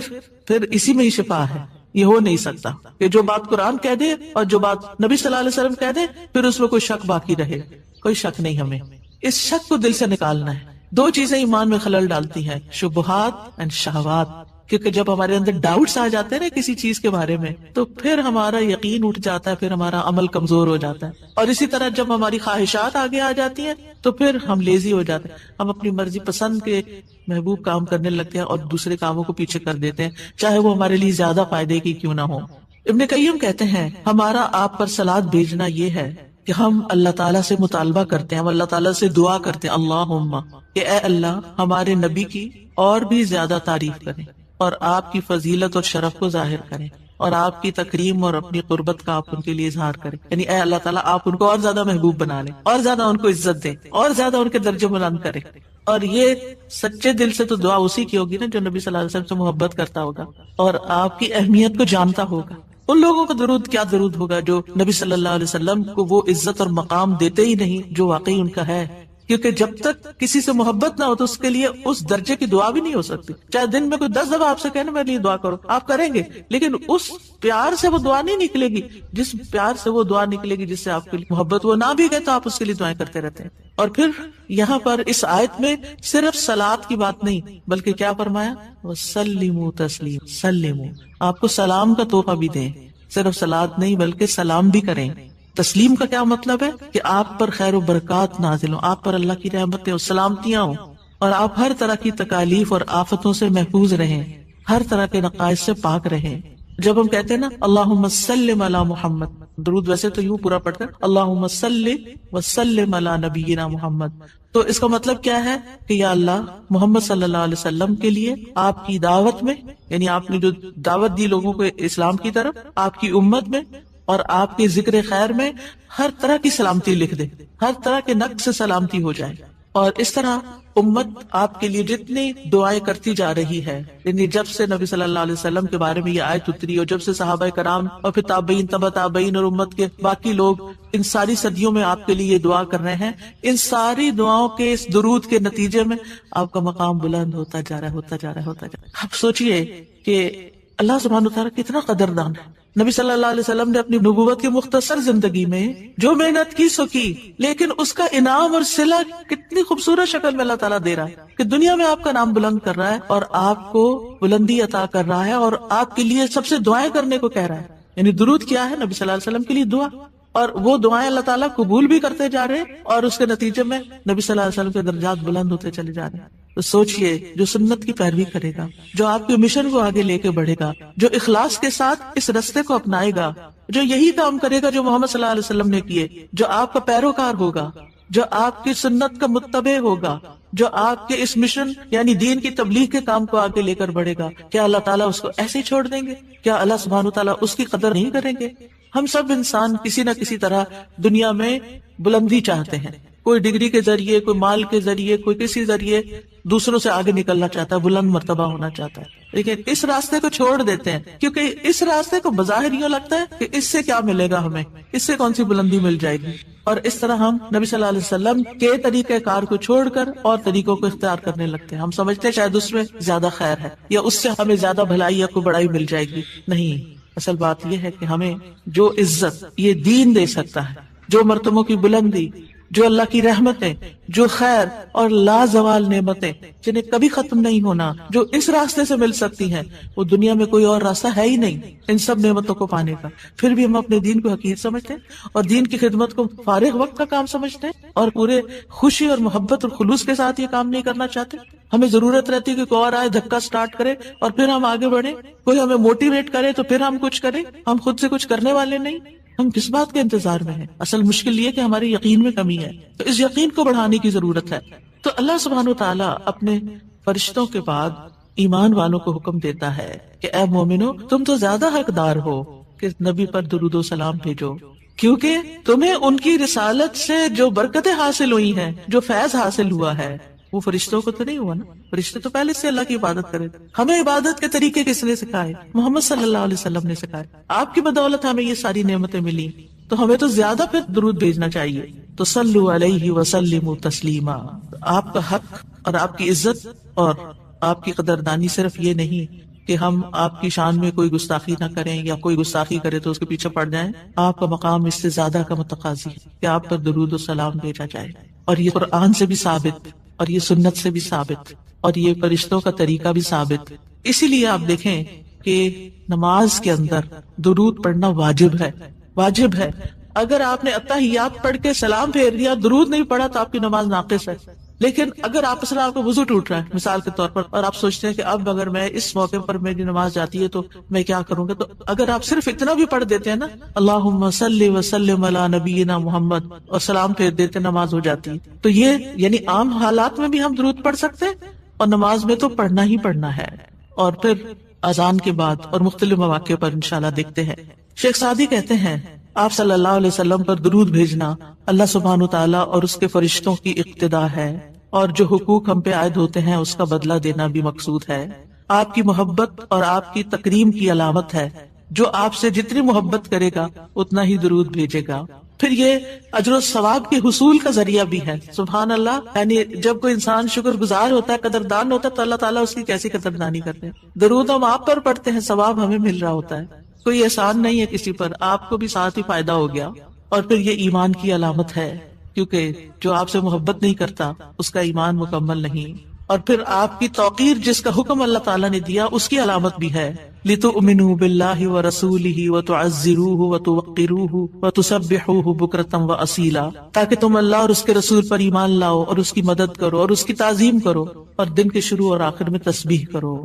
اسی میں ہی شفا ہے. یہ ہو نہیں سکتا کہ جو بات قرآن کہہ دے اور جو بات نبی صلی اللہ علیہ وسلم کہہ دے پھر اس میں کوئی شک باقی رہے. کوئی شک نہیں. ہمیں اس شک کو دل سے نکالنا ہے. دو چیزیں ایمان میں خلل ڈالتی ہیں، شبہات اور شہوات. کیونکہ جب ہمارے اندر ڈاؤٹس آ جاتے ہیں نا کسی چیز کے بارے میں، تو پھر ہمارا یقین اٹھ جاتا ہے، پھر ہمارا عمل کمزور ہو جاتا ہے. اور اسی طرح جب ہماری خواہشات آگے آ جاتی ہیں تو پھر ہم لیزی ہو جاتے ہیں. ہم اپنی مرضی پسند کے محبوب کام کرنے لگتے ہیں اور دوسرے کاموں کو پیچھے کر دیتے ہیں، چاہے وہ ہمارے لیے زیادہ فائدے کی کیوں نہ ہو. ابن قیم کہتے ہیں ہمارا آپ پر صلوات بھیجنا یہ ہے کہ ہم اللہ تعالیٰ سے مطالبہ کرتے ہیں، ہم اللہ تعالیٰ سے دعا کرتے ہیں، اللہم، کہ اے اللہ ہمارے نبی کی اور بھی زیادہ تعریف کریں اور آپ کی فضیلت اور شرف کو ظاہر کریں اور آپ کی تکریم اور اپنی قربت کا آپ ان کے لیے اظہار کریں. یعنی اے اللہ تعالیٰ آپ ان کو اور زیادہ محبوب بنا لیں، اور زیادہ ان کو عزت دیں، اور زیادہ ان کے درجے بلند کریں. اور یہ سچے دل سے تو دعا اسی کی ہوگی نا جو نبی صلی اللہ علیہ وسلم سے محبت کرتا ہوگا اور آپ کی اہمیت کو جانتا ہوگا. ان لوگوں کا درود کیا درود ہوگا جو نبی صلی اللہ علیہ وسلم کو وہ عزت اور مقام دیتے ہی نہیں جو واقعی ان کا ہے. کیونکہ جب تک کسی سے محبت نہ ہو تو اس کے لیے اس درجے کی دعا بھی نہیں ہو سکتی. چاہے دن میں کوئی 10 دفعہ آپ سے کہنا میرے لیے دعا کرو، آپ کریں گے، لیکن اس پیار سے وہ دعا نہیں نکلے گی جس پیار سے وہ دعا نکلے گی جس سے آپ کے لیے محبت. وہ نہ بھی گئے تو آپ اس کے لیے دعائیں کرتے رہتے ہیں. اور پھر یہاں پر اس آیت میں صرف صلاۃ کی بات نہیں بلکہ کیا فرمایا، وَسَلِّمُوا تَسْلِيمًا، سلموا، آپ کو سلام کا تحفہ بھی دیں. صرف صلاۃ نہیں بلکہ سلام بھی کریں. تسلیم کا کیا مطلب ہے کہ آپ پر خیر و برکات نازل ہوں، آپ پر اللہ کی رحمتیں اور سلامتیاں ہوں، اور آپ ہر طرح کی تکالیف اور آفتوں سے محفوظ رہیں، ہر طرح کے نقائص سے پاک رہیں. جب ہم کہتے ہیں نا اللہم صلی علی محمد، درود ویسے تو یوں پورا پڑھتے ہیں اللہم صلی وسلم علی نبینا محمد، تو اس کا مطلب کیا ہے کہ یا اللہ محمد صلی اللہ علیہ وسلم کے لیے آپ کی دعوت میں، یعنی آپ نے جو دعوت دی لوگوں کو اسلام کی طرف، آپ کی امت میں اور آپ کے ذکر خیر میں ہر طرح کی سلامتی لکھ دے، ہر طرح کے نقص سے سلامتی ہو جائے. اور اس طرح امت آپ کے لیے جتنی دعائیں کرتی جا رہی ہے، یعنی جب سے نبی صلی اللہ علیہ وسلم کے بارے میں یہ آیت اتری اور جب سے صحابہ کرام اور پھر تابعین، تبع تابعین اور امت کے باقی لوگ ان ساری صدیوں میں آپ کے لیے یہ دعا کر رہے ہیں، ان ساری دعاؤں کے اس درود کے نتیجے میں آپ کا مقام بلند ہوتا جا رہا ہے، ہوتا جا رہا ہے، ہوتا جا رہا ہے. آپ سوچئے کہ اللہ سبحانہ وتعالیٰ کتنا قدردان ہے. نبی صلی اللہ علیہ وسلم نے اپنی نبوت کی مختصر زندگی میں جو محنت کی سو کی، لیکن اس کا انعام اور صلہ کتنی خوبصورت شکل میں اللہ تعالیٰ دے رہا ہے کہ دنیا میں آپ کا نام بلند کر رہا ہے اور آپ کو بلندی عطا کر رہا ہے اور آپ کے لیے سب سے دعائیں کرنے کو کہہ رہا ہے. یعنی درود کیا ہے؟ نبی صلی اللہ علیہ وسلم کے لیے دعا، اور وہ دعائیں اللہ تعالیٰ قبول بھی کرتے جا رہے ہیں اور اس کے نتیجے میں نبی صلی اللہ علیہ وسلم کے درجات بلند ہوتے چلے جا رہے ہیں. تو سوچئے جو سنت کی پیروی کرے گا، جو آپ کے مشن کو آگے لے کے بڑھے گا، جو اخلاص کے ساتھ اس رستے کو اپنائے گا، جو یہی کام کرے گا جو محمد صلی اللہ علیہ وسلم نے کیے، جو آپ کا پیروکار ہوگا، جو آپ کی سنت کا متبع ہوگا، جو آپ کے اس مشن یعنی دین کی تبلیغ کے کام کو آگے لے کر بڑھے گا، کیا اللہ تعالیٰ اس کو ایسے ہی چھوڑ دیں گے؟ کیا اللہ سبحانہ وتعالیٰ اس کی قدر نہیں کریں گے؟ ہم سب انسان کسی نہ کسی طرح دنیا میں بلندی چاہتے ہیں، کوئی ڈگری کے ذریعے، کوئی مال کے ذریعے، کوئی کسی ذریعے دوسروں سے آگے نکلنا چاہتا ہے، بلند مرتبہ ہونا چاہتا ہے. لیکن اس راستے کو چھوڑ دیتے ہیں کیونکہ اس راستے کو بظاہر یوں لگتا ہے کہ اس سے کیا ملے گا، ہمیں اس سے کون سی بلندی مل جائے گی، اور اس طرح ہم نبی صلی اللہ علیہ وسلم کے طریقہ کار کو چھوڑ کر اور طریقوں کو اختیار کرنے لگتے ہیں. ہم سمجھتے ہیں شاید اس میں زیادہ خیر ہے یا اس سے ہمیں زیادہ بھلائی یا کوئی بڑائی مل جائے گی. نہیں، اصل بات یہ ہے کہ ہمیں جو عزت یہ دین دے سکتا ہے، جو مرتبوں کی بلندی جو اللہ کی رحمتیں، جو خیر اور لازوال نعمتیں جنہیں کبھی ختم نہیں ہونا، جو اس راستے سے مل سکتی ہیں، وہ دنیا میں کوئی اور راستہ ہے ہی نہیں ان سب نعمتوں کو پانے کا۔ پھر بھی ہم اپنے دین کو حقیر سمجھتے ہیں اور دین کی خدمت کو فارغ وقت کا کام سمجھتے ہیں اور پورے خوشی اور محبت اور خلوص کے ساتھ یہ کام نہیں کرنا چاہتے۔ ہمیں ضرورت رہتی ہے کہ کوئی اور آئے، دھکا سٹارٹ کرے اور پھر ہم آگے بڑھیں، کوئی ہمیں موٹیویٹ کرے تو پھر ہم کچھ کریں، ہم خود سے کچھ کرنے والے نہیں۔ ہم کس بات کے انتظار میں ہیں؟ اصل مشکل یہ کہ ہمارے یقین میں کمی ہے، تو اس یقین کو بڑھانے کی ضرورت ہے۔ تو اللہ سبحانہ وتعالیٰ اپنے فرشتوں کے بعد ایمان والوں کو حکم دیتا ہے کہ اے مومنو، تم تو زیادہ حقدار ہو کہ نبی پر درود و سلام بھیجو، کیونکہ تمہیں ان کی رسالت سے جو برکتیں حاصل ہوئی ہیں، جو فیض حاصل ہوا ہے، وہ فرشتوں کو تو نہیں ہوا نا۔ فرشتے تو پہلے سے اللہ کی عبادت کرے۔ ہمیں عبادت کے طریقے کس نے سکھائے؟ محمد صلی اللہ علیہ وسلم نے سکھائے۔ آپ کی بدولت ہمیں یہ ساری نعمتیں ملی، تو ہمیں تو زیادہ پھر درود بھیجنا چاہیے۔ تو صلو علیہ وسلموا تسلیما۔ آپ کا حق اور آپ کی عزت اور آپ کی قدردانی صرف یہ نہیں کہ ہم آپ کی شان میں کوئی گستاخی نہ کریں یا کوئی گستاخی کرے تو اس کے پیچھے پڑ جائیں۔ آپ کا مقام اس سے زیادہ کا متقاضی ہے کہ آپ پر درود و سلام بھیجا جائے، اور یہ قرآن سے بھی ثابت اور یہ سنت سے بھی ثابت اور یہ فرشتوں کا طریقہ بھی ثابت۔ اسی لیے آپ دیکھیں کہ نماز کے اندر درود پڑھنا واجب ہے، واجب ہے۔ اگر آپ نے اتحیات پڑھ کے سلام پھیر دیا، درود نہیں پڑھا، تو آپ کی نماز ناقص ہے۔ لیکن اگر آپس میں آپ کو وضو ٹوٹ رہا ہے مثال کے طور پر، اور آپ سوچتے ہیں کہ اب اگر میں اس موقع پر میری نماز جاتی ہے تو میں کیا کروں گا، تو اگر آپ صرف اتنا بھی پڑھ دیتے ہیں نا، اللہم صلی وسلم علی نبینا محمد، اور سلام پھیر دیتے، نماز ہو جاتی ہے۔ تو یہ یعنی عام حالات میں بھی ہم درود پڑھ سکتے ہیں، اور نماز میں تو پڑھنا ہی پڑھنا ہے۔ اور پھر اذان کے بعد اور مختلف مواقع پر انشاءاللہ دیکھتے ہیں۔ شیخ سعدی کہتے ہیں آپ صلی اللہ علیہ وسلم پر درود بھیجنا اللہ سبحانہ تعالیٰ اور اس کے فرشتوں کی اقتدا ہے، اور جو حقوق ہم پہ عائد ہوتے ہیں اس کا بدلہ دینا بھی مقصود ہے۔ آپ کی محبت اور آپ کی تکریم کی علامت ہے۔ جو آپ سے جتنی محبت کرے گا اتنا ہی درود بھیجے گا۔ پھر یہ اجر و ثواب کے حصول کا ذریعہ بھی ہے۔ سبحان اللہ، یعنی جب کوئی انسان شکر گزار ہوتا ہے، قدردان ہوتا ہے، تو اللہ تعالیٰ اس کی کیسی قدردانی کرتے ہیں۔ درود ہم آپ پر پڑھتے ہیں، ثواب ہمیں مل رہا ہوتا ہے، کوئی احسان نہیں ہے کسی پر، آپ کو بھی ساتھ ہی فائدہ ہو گیا۔ اور پھر یہ ایمان کی علامت ہے، کیونکہ جو آپ سے محبت نہیں کرتا اس کا ایمان مکمل نہیں۔ اور پھر آپ کی توقیر جس کا حکم اللہ تعالیٰ نے دیا اس کی علامت بھی ہے، لِتُؤْمِنُوا بِاللَّهِ وَرَسُولِهِ وَتُعَزِّرُوهُ وَتُوَقِّرُوهُ وَتُسَبِّحُوهُ بُكْرَةً وَأَصِيلًا، تاکہ تم اللہ اور اس کے رسول پر ایمان لاؤ اور اس کی مدد کرو اور اس کی تعظیم کرو اور دن کے شروع اور آخر میں تسبیح کرو۔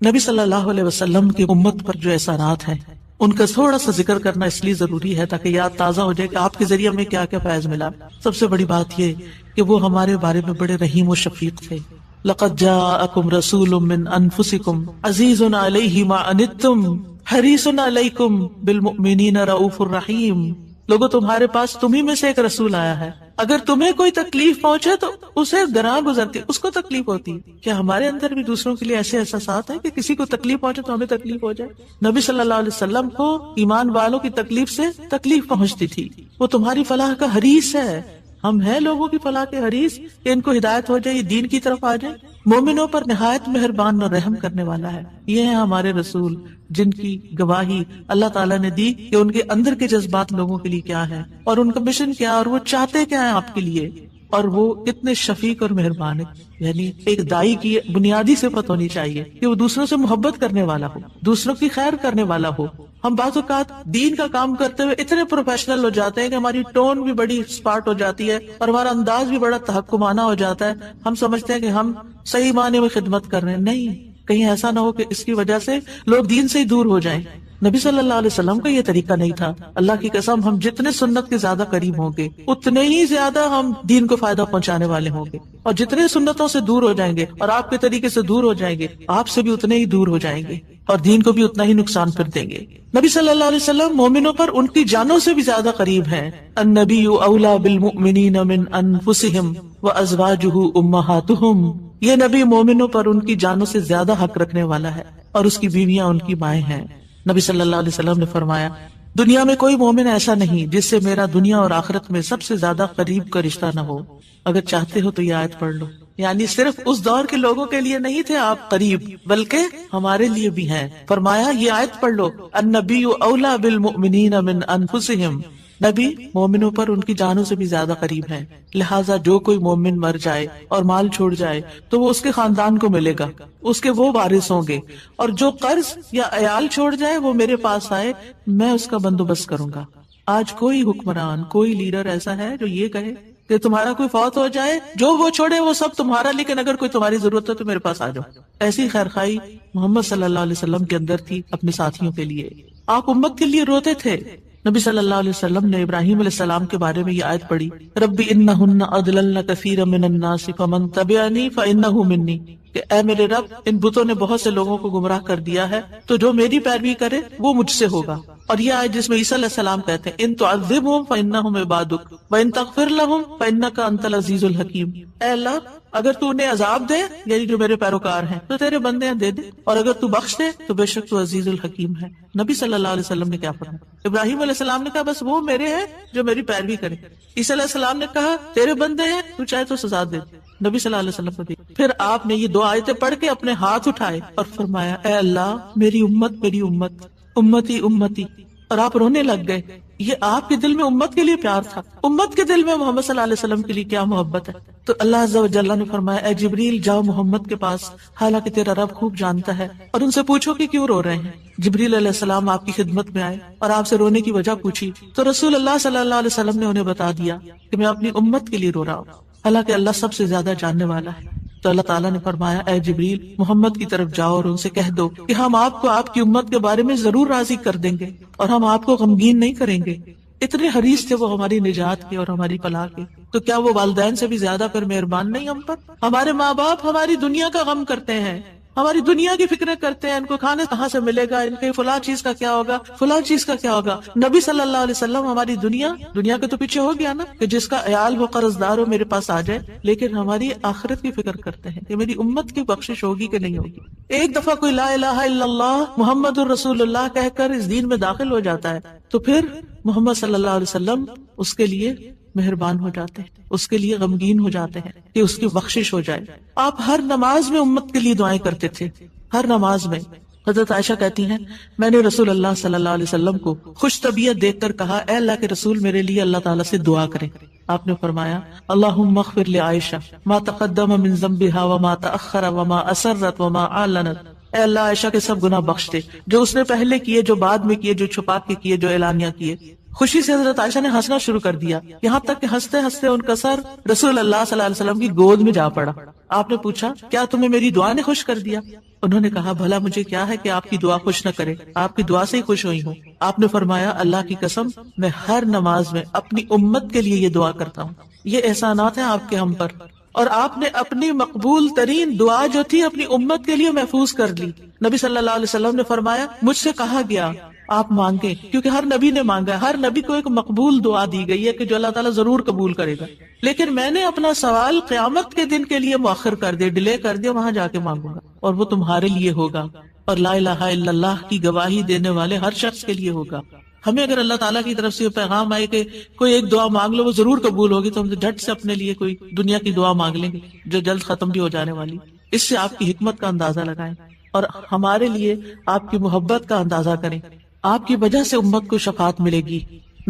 نبی صلی اللہ علیہ وسلم کی امت پر جو احسانات ہیں ان کا تھوڑا سا ذکر کرنا اس لیے ضروری ہے تاکہ یاد تازہ ہو جائے کہ آپ کے ذریعے ہمیں کیا کیا فیض ملا۔ سب سے بڑی بات یہ کہ وہ ہمارے بارے میں بڑے رحیم و شفیق تھے۔ لَقَدْ جَاءَكُمْ رَسُولٌ مِّنْ أَنفُسِكُمْ عَزِيزٌ عَلَيْهِ مَا عَنِتُّمْ حَرِيصٌ عَلَيْكُمْ بِالْمُؤْمِنِينَ رَءُوفٌ رَحِيمٌ۔ لوگوں، تمہارے پاس تمہیں میں سے ایک رسول آیا ہے، اگر تمہیں کوئی تکلیف پہنچے تو اسے گراں گزر کے اس کو تکلیف ہوتی ہے۔ کیا ہمارے اندر بھی دوسروں کے لیے ایسے احساسات ہیں کہ کسی کو تکلیف پہنچے تو ہمیں تکلیف ہو جائے؟ نبی صلی اللہ علیہ وسلم کو ایمان والوں کی تکلیف سے تکلیف پہنچتی تھی۔ وہ تمہاری فلاح کا حریص ہے۔ ہم ہیں لوگوں کی فلاح کے حریص کہ ان کو ہدایت ہو جائے، یہ دین کی طرف آ جائے۔ مومنوں پر نہایت مہربان اور رحم کرنے والا ہے۔ یہ ہیں ہمارے رسول جن کی گواہی اللہ تعالیٰ نے دی کہ ان کے اندر کے جذبات لوگوں کے لیے کیا ہے اور ان کا مشن کیا اور وہ چاہتے کیا ہیں آپ کے لیے، اور وہ کتنے شفیق اور مہربان ہے۔ یعنی ایک دائی کی بنیادی صفت ہونی چاہیے کہ وہ دوسروں سے محبت کرنے والا ہو، دوسروں کی خیر کرنے والا ہو۔ ہم بعض اوقات دین کا کام کرتے ہوئے اتنے پروفیشنل ہو جاتے ہیں کہ ہماری ٹون بھی بڑی اسپارٹ ہو جاتی ہے اور ہمارا انداز بھی بڑا تحکمانہ ہو جاتا ہے۔ ہم سمجھتے ہیں کہ ہم صحیح معنی میں خدمت کر رہے ہیں، نہیں، کہیں ایسا نہ ہو کہ اس کی وجہ سے لوگ دین سے ہی دور ہو جائیں۔ نبی صلی اللہ علیہ وسلم کا یہ طریقہ نہیں تھا۔ اللہ کی قسم، ہم جتنے سنت کے زیادہ قریب ہوں گے اتنے ہی زیادہ ہم دین کو فائدہ پہنچانے والے ہوں گے، اور جتنے سنتوں سے دور ہو جائیں گے اور آپ کے طریقے سے دور ہو جائیں گے، آپ سے بھی اتنے ہی دور ہو جائیں گے اور دین کو بھی اتنا ہی نقصان پھر دیں گے۔ نبی صلی اللہ علیہ وسلم مومنوں پر ان کی جانوں سے بھی زیادہ قریب ہیں۔ النبی اولا بالمؤمنین من انفسہم وازواجہ امہاتہم۔ یہ نبی مومنوں پر ان کی جانوں سے زیادہ حق رکھنے والا ہے اور اس کی بیویاں ان کی مائیں ہیں۔ نبی صلی اللہ علیہ وسلم نے فرمایا، دنیا میں کوئی مومن ایسا نہیں جس سے میرا دنیا اور آخرت میں سب سے زیادہ قریب کا رشتہ نہ ہو۔ اگر چاہتے ہو تو یہ آیت پڑھ لو۔ یعنی صرف اس دور کے لوگوں کے لیے نہیں تھے آپ قریب، بلکہ ہمارے لیے بھی ہیں۔ فرمایا یہ آیت پڑھ لو، النبی اولا بالمؤمنین من انفسہم، نبی مومنوں پر ان کی جانوں سے بھی زیادہ قریب ہیں، لہٰذا جو کوئی مومن مر جائے اور مال چھوڑ جائے تو وہ اس کے خاندان کو ملے گا، اس کے وہ وارث ہوں گے، اور جو قرض یا عیال چھوڑ جائے وہ میرے پاس آئے، میں اس کا بندوبست کروں گا۔ آج کوئی حکمران، کوئی لیڈر ایسا ہے جو یہ کہے کہ تمہارا کوئی فوت ہو جائے، جو وہ چھوڑے وہ سب تمہارا، لیکن اگر کوئی تمہاری ضرورت ہے تو میرے پاس آ جاؤ؟ ایسی خیرخواہی محمد صلی اللہ علیہ وسلم کے اندر تھی اپنے ساتھیوں کے لیے۔ آپ امت کے لیے روتے تھے۔ نبی صلی اللہ علیہ وسلم نے ابراہیم علیہ السلام کے بارے میں یہ آیت پڑھی، رب انہن اضللن کثیرا من الناس فمن تبعنی فانہ منی، کہ اے میرے رب ان بتوں نے بہت سے لوگوں کو گمراہ کر دیا ہے، تو جو میری پیروی کرے وہ مجھ سے ہوگا۔ اور یہ آیت جس میں عیسیٰ علیہ السلام کہتے ہیں ان تعذبہم فانہم عبادک وان تغفر لہم فانک انت العزیز الحکیم، اے اللہ اگر تو انہیں عذاب دے، یعنی جو میرے پیروکار ہیں، تو تیرے بندے ہیں دے دے، اور اگر تو بخش دے تو بے شک تو عزیز الحکیم ہے۔ نبی صلی اللہ علیہ وسلم نے کیا فرمایا؟ ابراہیم علیہ السلام نے کہا بس وہ میرے ہیں جو میری پیروی کرے۔ عیسیٰ علیہ السلام نے کہا تیرے بندے ہیں، تو چاہے تو سزا دے۔ نبی صلی اللہ علیہ وسلم کو دی۔ پھر آپ نے یہ دو آیتیں پڑھ کے اپنے ہاتھ اٹھائے اور فرمایا اے اللہ میری امت میری امت، امتی امتی، اور آپ رونے لگ گئے۔ یہ آپ کے دل میں امت کے لیے پیار تھا، امت کے دل میں محمد صلی اللہ علیہ وسلم کے لیے کیا محبت ہے۔ تو اللہ عز و جل نے فرمایا اے جبریل جاؤ محمد کے پاس، حالانکہ تیرا رب خوب جانتا ہے، اور ان سے پوچھو کہ کیوں رو رہے ہیں۔ جبریل علیہ السلام آپ کی خدمت میں آئے اور آپ سے رونے کی وجہ پوچھی، تو رسول اللہ صلی اللہ علیہ وسلم نے انہیں بتا دیا کہ میں اپنی امت کے لیے رو رہا ہوں، حالانکہ اللہ سب سے زیادہ جاننے والا ہے۔ تو اللہ تعالیٰ نے فرمایا اے جبریل محمد کی طرف جاؤ اور ان سے کہہ دو کہ ہم آپ کو آپ کی امت کے بارے میں ضرور راضی کر دیں گے اور ہم آپ کو غمگین نہیں کریں گے۔ اتنے حریص تھے وہ ہماری نجات کے اور ہماری فلاح کے، تو کیا وہ والدین سے بھی زیادہ پھر مہربان نہیں ہم پر؟ ہمارے ماں باپ ہماری دنیا کا غم کرتے ہیں، ہماری دنیا کی فکریں کرتے ہیں، ان کو کھانے کہاں سے ملے گا، ان کے فلاں چیز کا کیا ہوگا، فلاں چیز کا کیا ہوگا۔ نبی صلی اللہ علیہ وسلم ہماری دنیا کے تو پیچھے ہو گیا نا، کہ جس کا عیال وہ قرض دار ہو میرے پاس آ جائے، لیکن ہماری آخرت کی فکر کرتے ہیں کہ میری امت کی بخشش ہوگی کہ نہیں ہوگی۔ ایک دفعہ کوئی لا الہ الا اللہ محمد الرسول اللہ کہہ کر اس دین میں داخل ہو جاتا ہے تو پھر محمد صلی اللہ علیہ وسلم اس کے لیے مہربان ہو جاتے ہیں، اس کے لیے غمگین ہو جاتے ہیں کہ اس کی بخشش ہو جائے۔ آپ ہر نماز میں امت کے لیے دعائیں کرتے تھے، ہر نماز میں۔ حضرت عائشہ کہتی ہیں میں نے رسول اللہ صلی اللہ علیہ وسلم کو خوش طبیعت دیکھ کر کہا اے اللہ کے رسول میرے لیے اللہ تعالیٰ سے دعا کریں۔ آپ نے فرمایا اللہم اغفر لعائشہ ما تقدم من ذنبها وما تأخر وما اسرت وما اعلنت، اے اللہ عائشہ کے سب گناہ بخش دے، جو اس نے پہلے کیے، جو بعد میں کیے، جو چھپا کے کیے، جو اعلانیہ کیے۔ خوشی سے حضرت عائشہ نے ہنسنا شروع کر دیا، یہاں تک کہ ہنستے ہنستے ان کا سر رسول اللہ صلی اللہ علیہ وسلم کی گود میں جا پڑا۔ آپ نے پوچھا کیا تمہیں میری دعا نے خوش کر دیا؟ انہوں نے کہا بھلا مجھے کیا ہے کہ آپ کی دعا خوش نہ کرے، آپ کی دعا سے ہی خوش ہوئی ہوں۔ آپ نے فرمایا اللہ کی قسم میں ہر نماز میں اپنی امت کے لیے یہ دعا کرتا ہوں۔ یہ احسانات ہیں آپ کے ہم پر، اور آپ نے اپنی مقبول ترین دعا جو تھی اپنی امت کے لیے محفوظ کر لی۔ نبی صلی اللہ علیہ وسلم نے فرمایا مجھ سے کہا گیا آپ مانگیں، کیونکہ ہر نبی نے مانگا ہے، ہر نبی کو ایک مقبول دعا دی گئی ہے کہ جو اللہ تعالیٰ ضرور قبول کرے گا، لیکن میں نے اپنا سوال قیامت کے دن کے لیے مؤخر کر دیا، ڈیلے کر دیا، وہاں جا کے مانگوں گا، اور وہ تمہارے لیے ہوگا، اور لا الہ الا اللہ کی گواہی دینے والے ہر شخص کے لیے ہوگا۔ ہمیں اگر اللہ تعالیٰ کی طرف سے یہ پیغام آئے کہ کوئی ایک دعا مانگ لو وہ ضرور قبول ہوگی، تو ہم جھٹ سے اپنے لیے کوئی دنیا کی دعا مانگ لیں گے جو جلد ختم بھی ہو جانے والی۔ اس سے آپ کی حکمت کا اندازہ لگائیں اور ہمارے لیے آپ کی محبت کا اندازہ کریں۔ آپ کی وجہ سے امت کو شفاعت ملے گی۔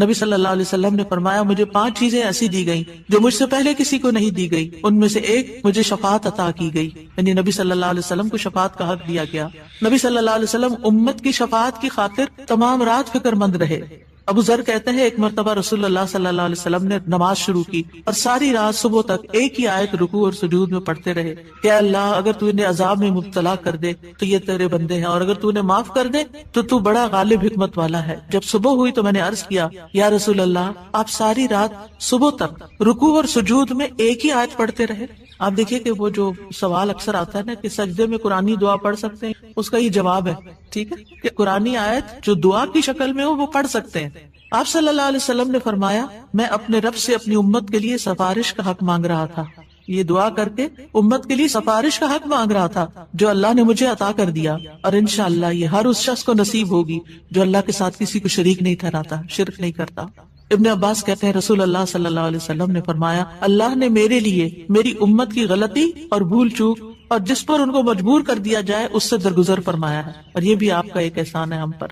نبی صلی اللہ علیہ وسلم نے فرمایا مجھے 5 چیزیں ایسی دی گئیں جو مجھ سے پہلے کسی کو نہیں دی گئی، ان میں سے ایک مجھے شفاعت عطا کی گئی، یعنی نبی صلی اللہ علیہ وسلم کو شفاعت کا حق دیا گیا۔ نبی صلی اللہ علیہ وسلم امت کی شفاعت کی خاطر تمام رات فکر مند رہے۔ ابو ذر کہتے ہیں ایک مرتبہ رسول اللہ صلی اللہ علیہ وسلم نے نماز شروع کی اور ساری رات صبح تک ایک ہی آیت رکوع اور سجود میں پڑھتے رہے کہ اللہ اگر تو انہیں عذاب میں مبتلا کر دے تو یہ تیرے بندے ہیں، اور اگر تو انہیں معاف کر دے تو تو بڑا غالب حکمت والا ہے۔ جب صبح ہوئی تو میں نے عرض کیا یا رسول اللہ آپ ساری رات صبح تک رکوع اور سجود میں ایک ہی آیت پڑھتے رہے؟ آپ دیکھیے کہ وہ جو سوال اکثر آتا ہے نا کہ سجدے میں قرآنی دعا پڑھ سکتے ہیں، اس کا یہ جواب ہے، ٹھیک ہے، کہ قرآنی آیت جو دعا کی شکل میں ہو وہ پڑھ سکتے ہیں۔ آپ صلی اللہ علیہ وسلم نے فرمایا میں اپنے رب سے اپنی امت کے لیے سفارش کا حق مانگ رہا تھا، یہ دعا کر کے امت کے لیے سفارش کا حق مانگ رہا تھا جو اللہ نے مجھے عطا کر دیا، اور انشاءاللہ یہ ہر اس شخص کو نصیب ہوگی جو اللہ کے ساتھ کسی کو شریک نہیں ٹھہراتا، شرک نہیں کرتا۔ ابن عباس کہتے ہیں رسول اللہ صلی اللہ علیہ وسلم نے فرمایا اللہ نے میرے لیے میری امت کی غلطی اور بھول چوک اور جس پر ان کو مجبور کر دیا جائے اس سے درگزر فرمایا ہے، اور یہ بھی آپ کا ایک احسان ہے ہم پر۔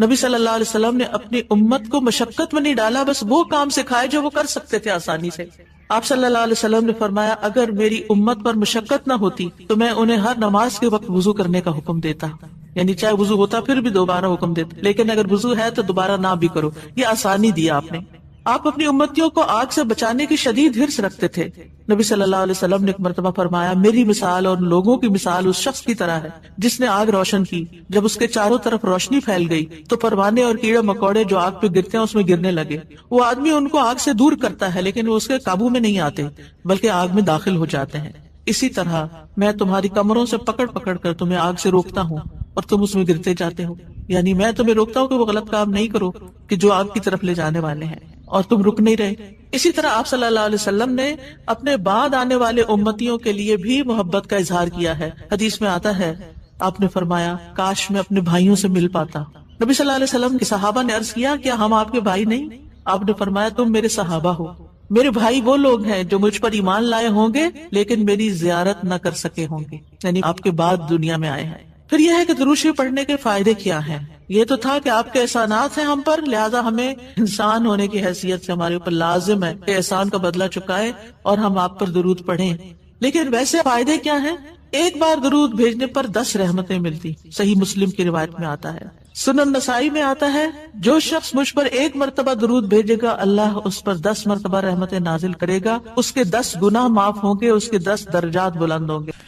نبی صلی اللہ علیہ وسلم نے اپنی امت کو مشقت میں نہیں ڈالا، بس وہ کام سکھائے جو وہ کر سکتے تھے آسانی سے۔ آپ صلی اللہ علیہ وسلم نے فرمایا اگر میری امت پر مشقت نہ ہوتی تو میں انہیں ہر نماز کے وقت وضو کرنے کا حکم دیتا، یعنی چاہے وضو ہوتا پھر بھی دوبارہ حکم دیتا، لیکن اگر وضو ہے تو دوبارہ نہ بھی کرو، یہ آسانی دیا آپ نے۔ آپ اپنی امتیوں کو آگ سے بچانے کی شدید حرص رکھتے تھے۔ نبی صلی اللہ علیہ وسلم نے ایک مرتبہ فرمایا میری مثال اور لوگوں کی مثال اس شخص کی طرح ہے جس نے آگ روشن کی، جب اس کے چاروں طرف روشنی پھیل گئی تو پروانے اور کیڑے مکوڑے جو آگ پہ گرتے ہیں اس میں گرنے لگے۔ وہ آدمی ان کو آگ سے دور کرتا ہے لیکن وہ اس کے قابو میں نہیں آتے بلکہ آگ میں داخل ہو جاتے ہیں۔ اسی طرح میں تمہاری کمروں سے پکڑ پکڑ کر تمہیں آگ سے روکتا ہوں اور تم اس میں گرتے جاتے ہو، یعنی میں تمہیں روکتا ہوں کہ وہ غلط کام نہیں کرو کہ جو آگ کی طرف لے جانے والے ہیں، اور تم رک نہیں رہے۔ اسی طرح آپ صلی اللہ علیہ وسلم نے اپنے بعد آنے والے امتیوں کے لیے بھی محبت کا اظہار کیا ہے۔ حدیث میں آتا ہے آپ نے فرمایا کاش میں اپنے بھائیوں سے مل پاتا۔ نبی صلی اللہ علیہ وسلم کے صحابہ نے عرض کیا کیا ہم آپ کے بھائی نہیں؟ آپ نے فرمایا تم میرے صحابہ ہو، میرے بھائی وہ لوگ ہیں جو مجھ پر ایمان لائے ہوں گے لیکن میری زیارت نہ کر سکے ہوں گے، یعنی آپ کے بعد دنیا میں آئے ہیں۔ پھر یہ ہے کہ درود شریف پڑھنے کے فائدے کیا ہیں؟ یہ تو تھا کہ آپ کے احسانات ہیں ہم پر، لہٰذا ہمیں انسان ہونے کی حیثیت سے ہمارے اوپر لازم ہے کہ احسان کا بدلہ چکائے اور ہم آپ پر درود پڑھیں۔ لیکن ویسے فائدے کیا ہیں؟ ایک بار درود بھیجنے پر 10 رحمتیں ملتی، صحیح مسلم کی روایت میں آتا ہے۔ سنن نسائی میں آتا ہے جو شخص مجھ پر 1 مرتبہ درود بھیجے گا اللہ اس پر 10 مرتبہ رحمتیں نازل کرے گا، اس کے 10 گناہ معاف ہوں گے، اس کے 10 درجات بلند ہوں گے۔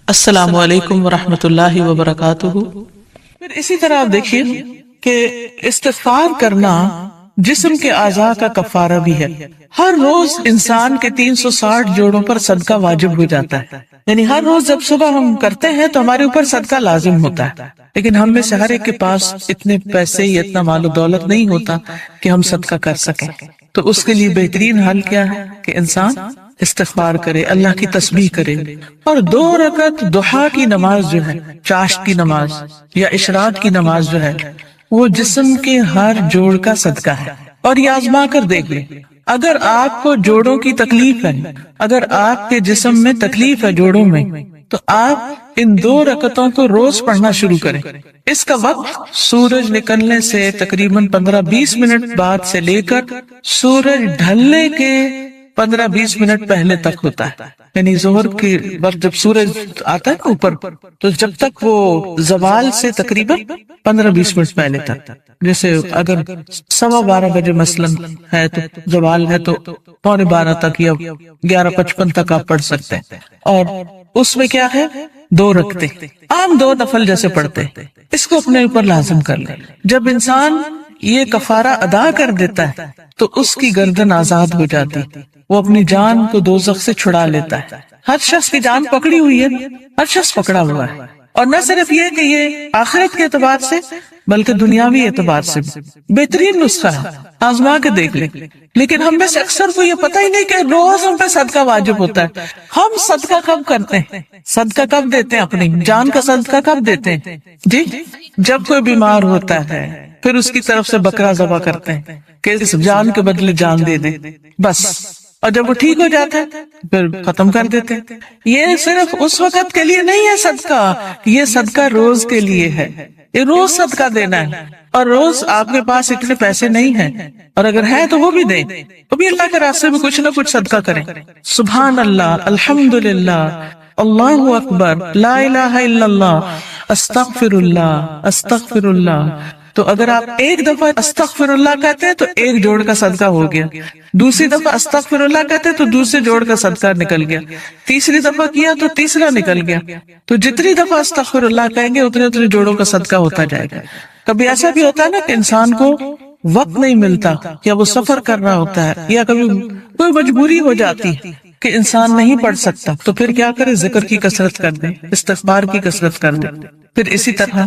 السلام علیکم ورحمۃ اللہ وبرکاتہ۔ پھر اسی طرح آپ دیکھیے کہ استغفار کرنا جسم کے اعضاء کا کفارہ بھی ہے۔ ہر روز انسان کے 360 جوڑوں پر صدقہ واجب ہو جاتا ہے، یعنی ہر روز جب صبح ہم کرتے ہیں تو ہمارے اوپر صدقہ لازم ہوتا ہے، لیکن ہم میں سے ہر ایک کے پاس اتنے پیسے یا اتنا مال و دولت نہیں ہوتا کہ ہم صدقہ کر سکیں۔ تو اس کے لیے بہترین حل کیا ہے کہ انسان استغفار کرے، اللہ کی تسبیح کرے، اور 2 رکعت ضحیٰ کی نماز جو ہے، چاشت کی نماز یا اشراق کی نماز جو ہے، وہ جسم کے ہر جوڑ کا صدقہ ہے۔ اور یہ آزما کر دیکھ لیں، اگر آپ کو جوڑوں کی تکلیف ہے، اگر آپ کے جسم میں تکلیف ہے جوڑوں میں، تو آپ ان 2 رکعتوں کو روز پڑھنا شروع کریں۔ اس کا وقت سورج نکلنے سے تقریباً 15-20 منٹ بعد سے لے کر سورج ڈھلنے کے 15-20 منٹ پہلے تک ہوتا ہے، یعنی ظہر کے وقت جب سورج آتا ہے اوپر تو جب تک وہ زوال سے تقریباً 15-20 منٹ پہلے تک، جیسے اگر 12:15 بجے مثلاً ہے تو زوال ہے تو 11:15 تک یا 11:55 تک آپ پڑھ سکتے ہیں۔ اور اس میں کیا ہے 2 رکعتیں، عام 2 نفل جیسے پڑھتے ہیں، اس کو اپنے اوپر لازم کر لیں۔ جب انسان یہ کفارہ ادا کر دیتا ہے تو اس کی گردن آزاد ہو جاتی، وہ اپنی جان کو دوزخ سے چھڑا لیتا ہے۔ ہر شخص کی جان پکڑی ہوئی ہے، ہر شخص پکڑا ہوا ہے، اور نہ صرف یہ کہ یہ آخرت کے اعتبار سے بلکہ دنیاوی اعتبار سے بہترین نسخہ ہے، آزما کے دیکھ لیں۔ لیکن ہم میں سے اکثر کو یہ پتہ ہی نہیں کہ روز ہم پہ صدقہ واجب ہوتا ہے۔ ہم صدقہ کب کرتے ہیں، صدقہ کب دیتے ہیں، اپنی جان کا صدقہ کب دیتے ہیں؟ جی جب کوئی بیمار ہوتا ہے پھر اس کی طرف سے بکرا ذبح کرتے ہیں کہ اس جان کے بدلے جان دے دیں، بس، اور جب وہ ٹھیک ہو جاتا ہے پھر ختم کر دیتے ہیں۔ یہ صرف اس وقت کے لیے نہیں ہے صدقہ، یہ صدقہ روز کے لیے ہے، یہ روز صدقہ دینا ہے۔ اور روز آپ کے پاس اتنے پیسے نہیں ہیں، اور اگر ہے تو وہ بھی دیں، وہ بھی اللہ کے راستے میں کچھ نہ کچھ صدقہ کریں۔ سبحان اللہ، الحمدللہ، اللہ اکبر، لا الہ الا اللہ، استغفر اللہ، استغفر اللہ۔ تو اگر آپ ایک دفعہ استغفر اللہ کہتے ہیں تو 1 جوڑ کا صدقہ ہو گیا، دوسری دفعہ استغفر اللہ کہتے ہیں تو دوسرے جوڑ کا صدقہ نکل گیا، تیسری دفعہ کیا تو تیسرا نکل گیا۔ تو جتنی دفعہ استغفر اللہ کہیں گے اتنے جوڑوں کا صدقہ ہوتا جائے گا۔ کبھی ایسا بھی ہوتا ہے نا کہ انسان کو وقت نہیں ملتا، یا وہ سفر کر رہا ہوتا ہے، یا کبھی کوئی مجبوری ہو جاتی ہے کہ انسان نہیں پڑھ سکتا، تو پھر کیا کرے، ذکر کی کثرت کر دے، استغفار کی کثرت کر دے۔ پھر اسی طرح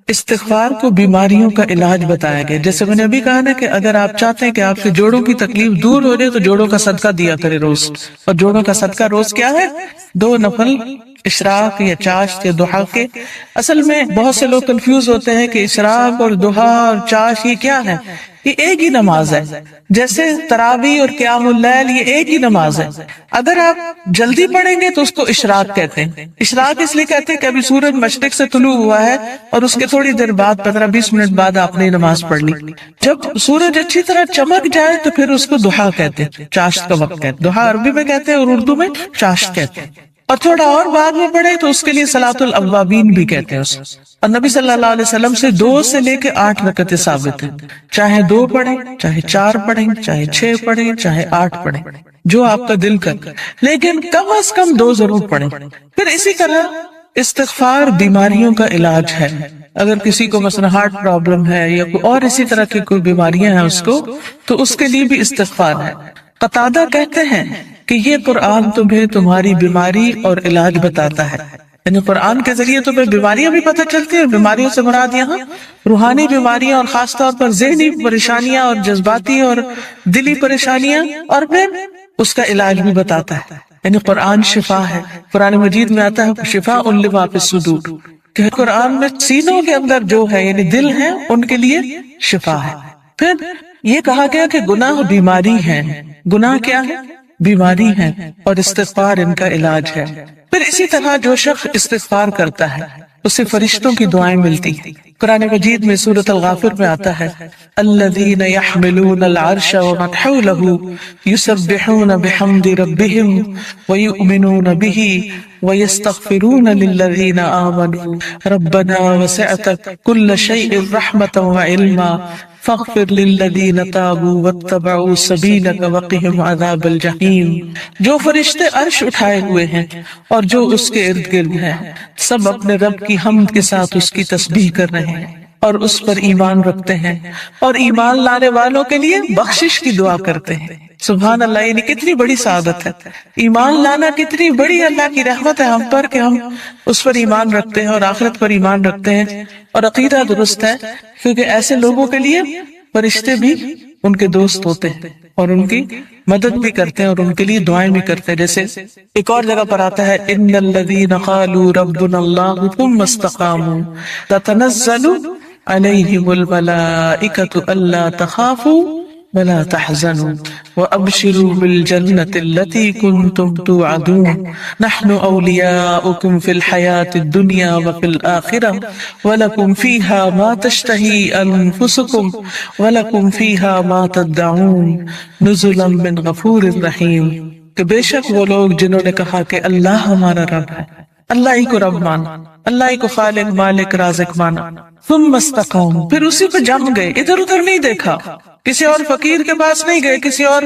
استغفار کو بیماریوں کا علاج بتایا گیا، جیسے میں نے ابھی کہا نا کہ اگر آپ چاہتے ہیں کہ آپ سے جوڑوں کی تکلیف دور ہو جائے تو جوڑوں کا صدقہ دیا کرے روز، اور جوڑوں کا صدقہ روز کیا ہے، 2 نفل اشراق یا چاشت یا ضحیٰ کے؟ اصل میں بہت سے لوگ کنفیوز ہوتے ہیں کہ اشراق اور ضحیٰ اور چاشت یہ کیا ہے؟ یہ ایک ہی نماز ہے، جیسے تراویح اور قیام اللیل یہ ایک ہی نماز ہے۔ اگر آپ جلدی پڑھیں گے تو اس کو اشراق کہتے ہیں۔ اشراق اس لیے کہتے ہیں کہ ابھی سورج مشرق سے طلوع ہوا ہے اور اس کے تھوڑی دیر بعد 15-20 منٹ بعد آپ نے نماز پڑھ لی۔ جب سورج اچھی طرح چمک جائے تو پھر اس کو ضحیٰ کہتے ہیں، چاشت کا وقت کہتے ہیں۔ ضحیٰ عربی میں کہتے ہیں اور اردو میں چاشت کہتے ہیں۔ اور تھوڑا اور بعد میں پڑھے تو اس کے لیے صلاۃ الاوابین بھی کہتے ہیں اسے۔ اور نبی صلی اللہ علیہ وسلم سے 2 سے لے کے 8 رکعتیں ثابت ہیں، چاہے 2 پڑھیں، چاہے 4 پڑھیں، چاہے 6 پڑھیں، چاہے 8 پڑھیں، جو آپ کا دل کرے، لیکن کم از کم 2 ضرور پڑھیں۔ پھر اسی طرح استغفار بیماریوں کا علاج ہے۔ اگر کسی کو مثلا ہارٹ پرابلم ہے یا کوئی اور اسی طرح کی کوئی بیماریاں ہیں اس کو، تو اس کے لیے بھی استغفار ہے۔ قتادہ کہتے ہیں کہ یہ قرآن تمہیں تمہاری بیماری اور علاج بتاتا ہے، یعنی قرآن کے ذریعے تمہیں بیماریاں بھی پتہ چلتی ہیں، اور بیماریوں سے مراد یہاں روحانی بیماریاں اور خاص طور پر ذہنی پریشانیاں اور جذباتی اور دلی پریشانیاں، اور پھر اس کا علاج بھی بتاتا ہے۔ یعنی قرآن شفا ہے۔ قرآن مجید میں آتا ہے شفاء لما فی الصدور، کہ قرآن میں سینوں کے اندر جو ہے یعنی دل ہے ان کے لیے شفا ہے۔ پھر یہ کہا گیا کہ گناہ بیماری ہے، گناہ کیا ہے؟ بیماری ہے، اور استغفار ان کا علاج ہے۔ پھر اسی طرح جو شخص استغفار کرتا ہے اسے فرشتوں کی دعائیں ملتی ہیں۔ قرآن مجید میں سورۃ الغافر میں آتا ہے الذین یحملون العرش ومن حولہ یسبحون بحمد ربہم ویؤمنون بہ ویستغفرون للذین آمنوا ربنا وسعت کل شیء رحمۃ وعلما فاغفر للذین تابوا واتبعوا سبیلک وقہم عذاب الجحیم۔ جو فرشتے عرش اٹھائے ہوئے ہیں اور جو اس کے ارد گرد ہیں، سب اپنے رب کی حمد کے ساتھ اس کی تسبیح کر رہے ہیں اور اس پر ایمان رکھتے ہیں، اور ایمان لانے والوں کے لیے بخشش کی دعا کرتے ہیں۔ سبحان اللہ، یعنی کتنی بڑی سعادت ہے، ایمان لانا کتنی بڑی اللہ کی رحمت ہے ہم پر کہ ہم اس پر ایمان رکھتے ہیں اور آخرت پر ایمان رکھتے ہیں اور عقیدہ درست ہے، کیونکہ ایسے لوگوں کے لیے فرشتے بھی ان کے دوست ہوتے ہیں اور ان کی مدد بھی کرتے ہیں اور ان کے لیے دعائیں بھی کرتے ہیں۔ جیسے ایک اور جگہ پر آتا ہے ان الذین قالوا ربنا اللہ ثم استقاموا تتنزل علیہم الملائکۃ الا تخافوا ولا تحزنوا وابشروا بالجنة التي كنتم توعدون نحن اولیاؤکم فی الحیاة الدنیا وفی الآخرة ولکم فیہا ما تشتہی انفسکم ولکم فیہا ما تدعون نزلا من غفور رحیم۔ کہ بے شک وہ لوگ جنہوں نے کہا کہ اللہ ہمارا رب ہے، اللہ ہی کو رب مانا، اللہ ہی کو خالق مالک رازق مانا، ثم استقاموا، پھر اسی پہ جم گئے، ادھر ادھر نہیں دیکھا، کسی اور فقیر کے پاس نہیں گئے، کسی اور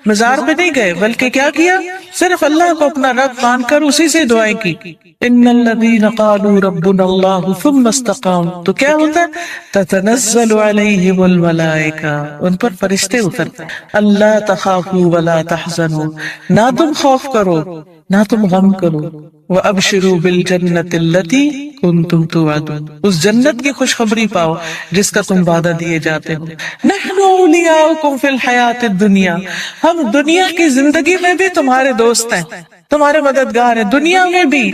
مزار پہ نہیں گئے، بلکہ کیا کیا؟ صرف اللہ کو اپنا رب مان کر اسی سے دعائیں کی۔ ان الذین قالوا ربنا اللہ ثم استقاموا، تو کیا ہوتا ہے؟ تتنزل علیہم الملائکہ، ان پر فرشتے اترتے، اللہ تخافوا ولا تحزنوا، نہ تم خوف کرو نہ تم غم کرو، وَأَبْشِرُوا بِالْجَنَّةِ الَّتِي كُنْتُمْ تُوعَدُونَ، اس جنت کی خوشخبری پاؤ جس کا تم وعدہ دیے جاتے ہو۔ نَحْنُ أَوْلِيَاؤُكُمْ فِي الْحَيَاةِ الدُّنْيَا، ہم دنیا کی زندگی میں بھی تمہارے دوست ہیں، تمہارے مددگار ہیں، دنیا میں بھی،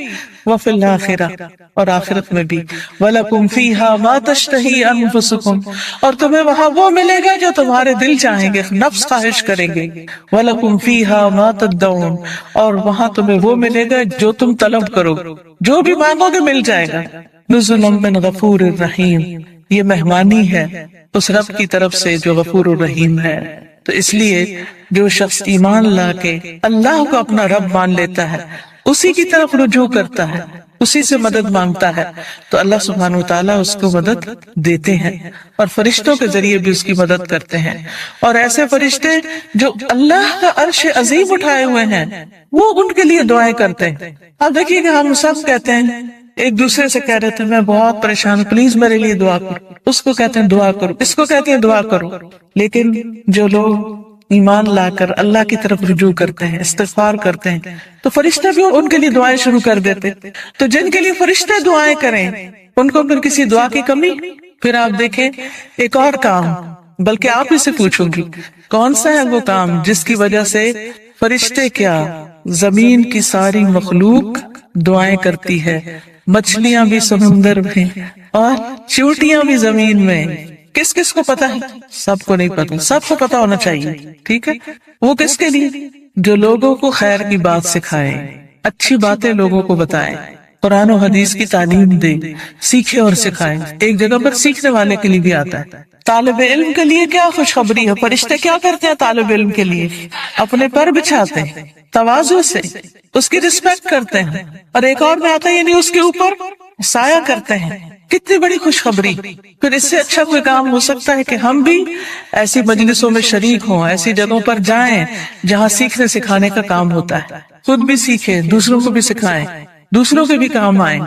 وَفِي الْآخِرَةِ، اور آخرت میں بھی، وَلَكُمْ فِيهَا مَا تَشْتَهِي أَنفُسُكُمْ، اور تمہیں وہاں وہ ملے گا جو تمہارے دل چاہیں گے، نفس خواہش کریں گے، وَلَكُمْ فِيهَا مَا تَدَّعُونَ، اور وہاں تمہیں وہ ملے گا جو تم طلب کرو، جو بھی مانگو گے مل جائے گا۔ نزلا من غفور الرحیم، یہ مہمانی ہے اس رب کی طرف سے جو غفور الرحیم ہے۔ تو اس لیے جو شخص ایمان لا کے اللہ کو اپنا رب مان لیتا ہے، اسی کی طرف رجوع کرتا ہے، اسی سے مدد مانگتا ہے، تو اللہ سبحانہ وتعالیٰ اس کو مدد دیتے ہیں اور فرشتوں کے ذریعے بھی اس کی مدد کرتے ہیں۔ اور ایسے فرشتے جو اللہ کا عرش عظیم اٹھائے ہوئے ہیں وہ ان کے لیے دعائیں کرتے ہیں۔ اب دیکھیے کہ ہم سب کہتے ہیں، ایک دوسرے سے کہہ رہے تھے میں بہت پریشان ہوں، پلیز میرے لیے دعا کرو، اس کو کہتے ہیں دعا کرو، اس کو کہتے ہیں دعا کرو۔ لیکن جو لوگ ایمان لا کر اللہ کی طرف رجوع کرتے ہیں، استغفار کرتے ہیں، تو فرشتے بھی ان کے لیے دعائیں شروع کر دیتے۔ تو جن کے لیے فرشتے دعائیں کریں ان کو پھر کسی دعا کی کمی؟ پھر آپ دیکھیں ایک اور کام، بلکہ آپ ہی سے پوچھوں گی کون سا ہے وہ کام جس کی وجہ سے فرشتے کیا زمین کی ساری مخلوق دعائیں کرتی ہے، مچھلیاں بھی سمندر میں اور چیونٹیاں بھی زمین میں. کس کس کو پتا ہے؟ سب کو نہیں پتا، سب کو پتا ہونا چاہیے. ٹھیک ہے، وہ کس کے لیے؟ جو لوگوں کو خیر کی بات سکھائے، اچھی باتیں لوگوں کو بتائے، قرآن و حدیث کی تعلیم دے، سیکھے اور سکھائے. ایک جگہ پر سیکھنے والے کے لیے بھی آتا ہے. طالب علم کے لیے کیا خوشخبری ہے، فرشتے کیا کرتے ہیں طالب علم کے لیے؟ اپنے پر بچھاتے ہیں تواضع سے، اس کی رسپیکٹ کرتے ہیں، اور ایک اور میں آتا ہے یعنی اس کے اوپر سایہ کرتے ہیں. کتنی بڑی خوشخبری. پھر اس سے اچھا کوئی کام ہو سکتا ہے کہ ہم بھی ایسی مجلسوں میں شریک ہوں، ایسی جگہوں پر جائیں جہاں سیکھنے سکھانے کا کام ہوتا ہے. خود بھی سیکھیں، دوسروں کو بھی سکھائیں، دوسروں کے بھی کام آئیں.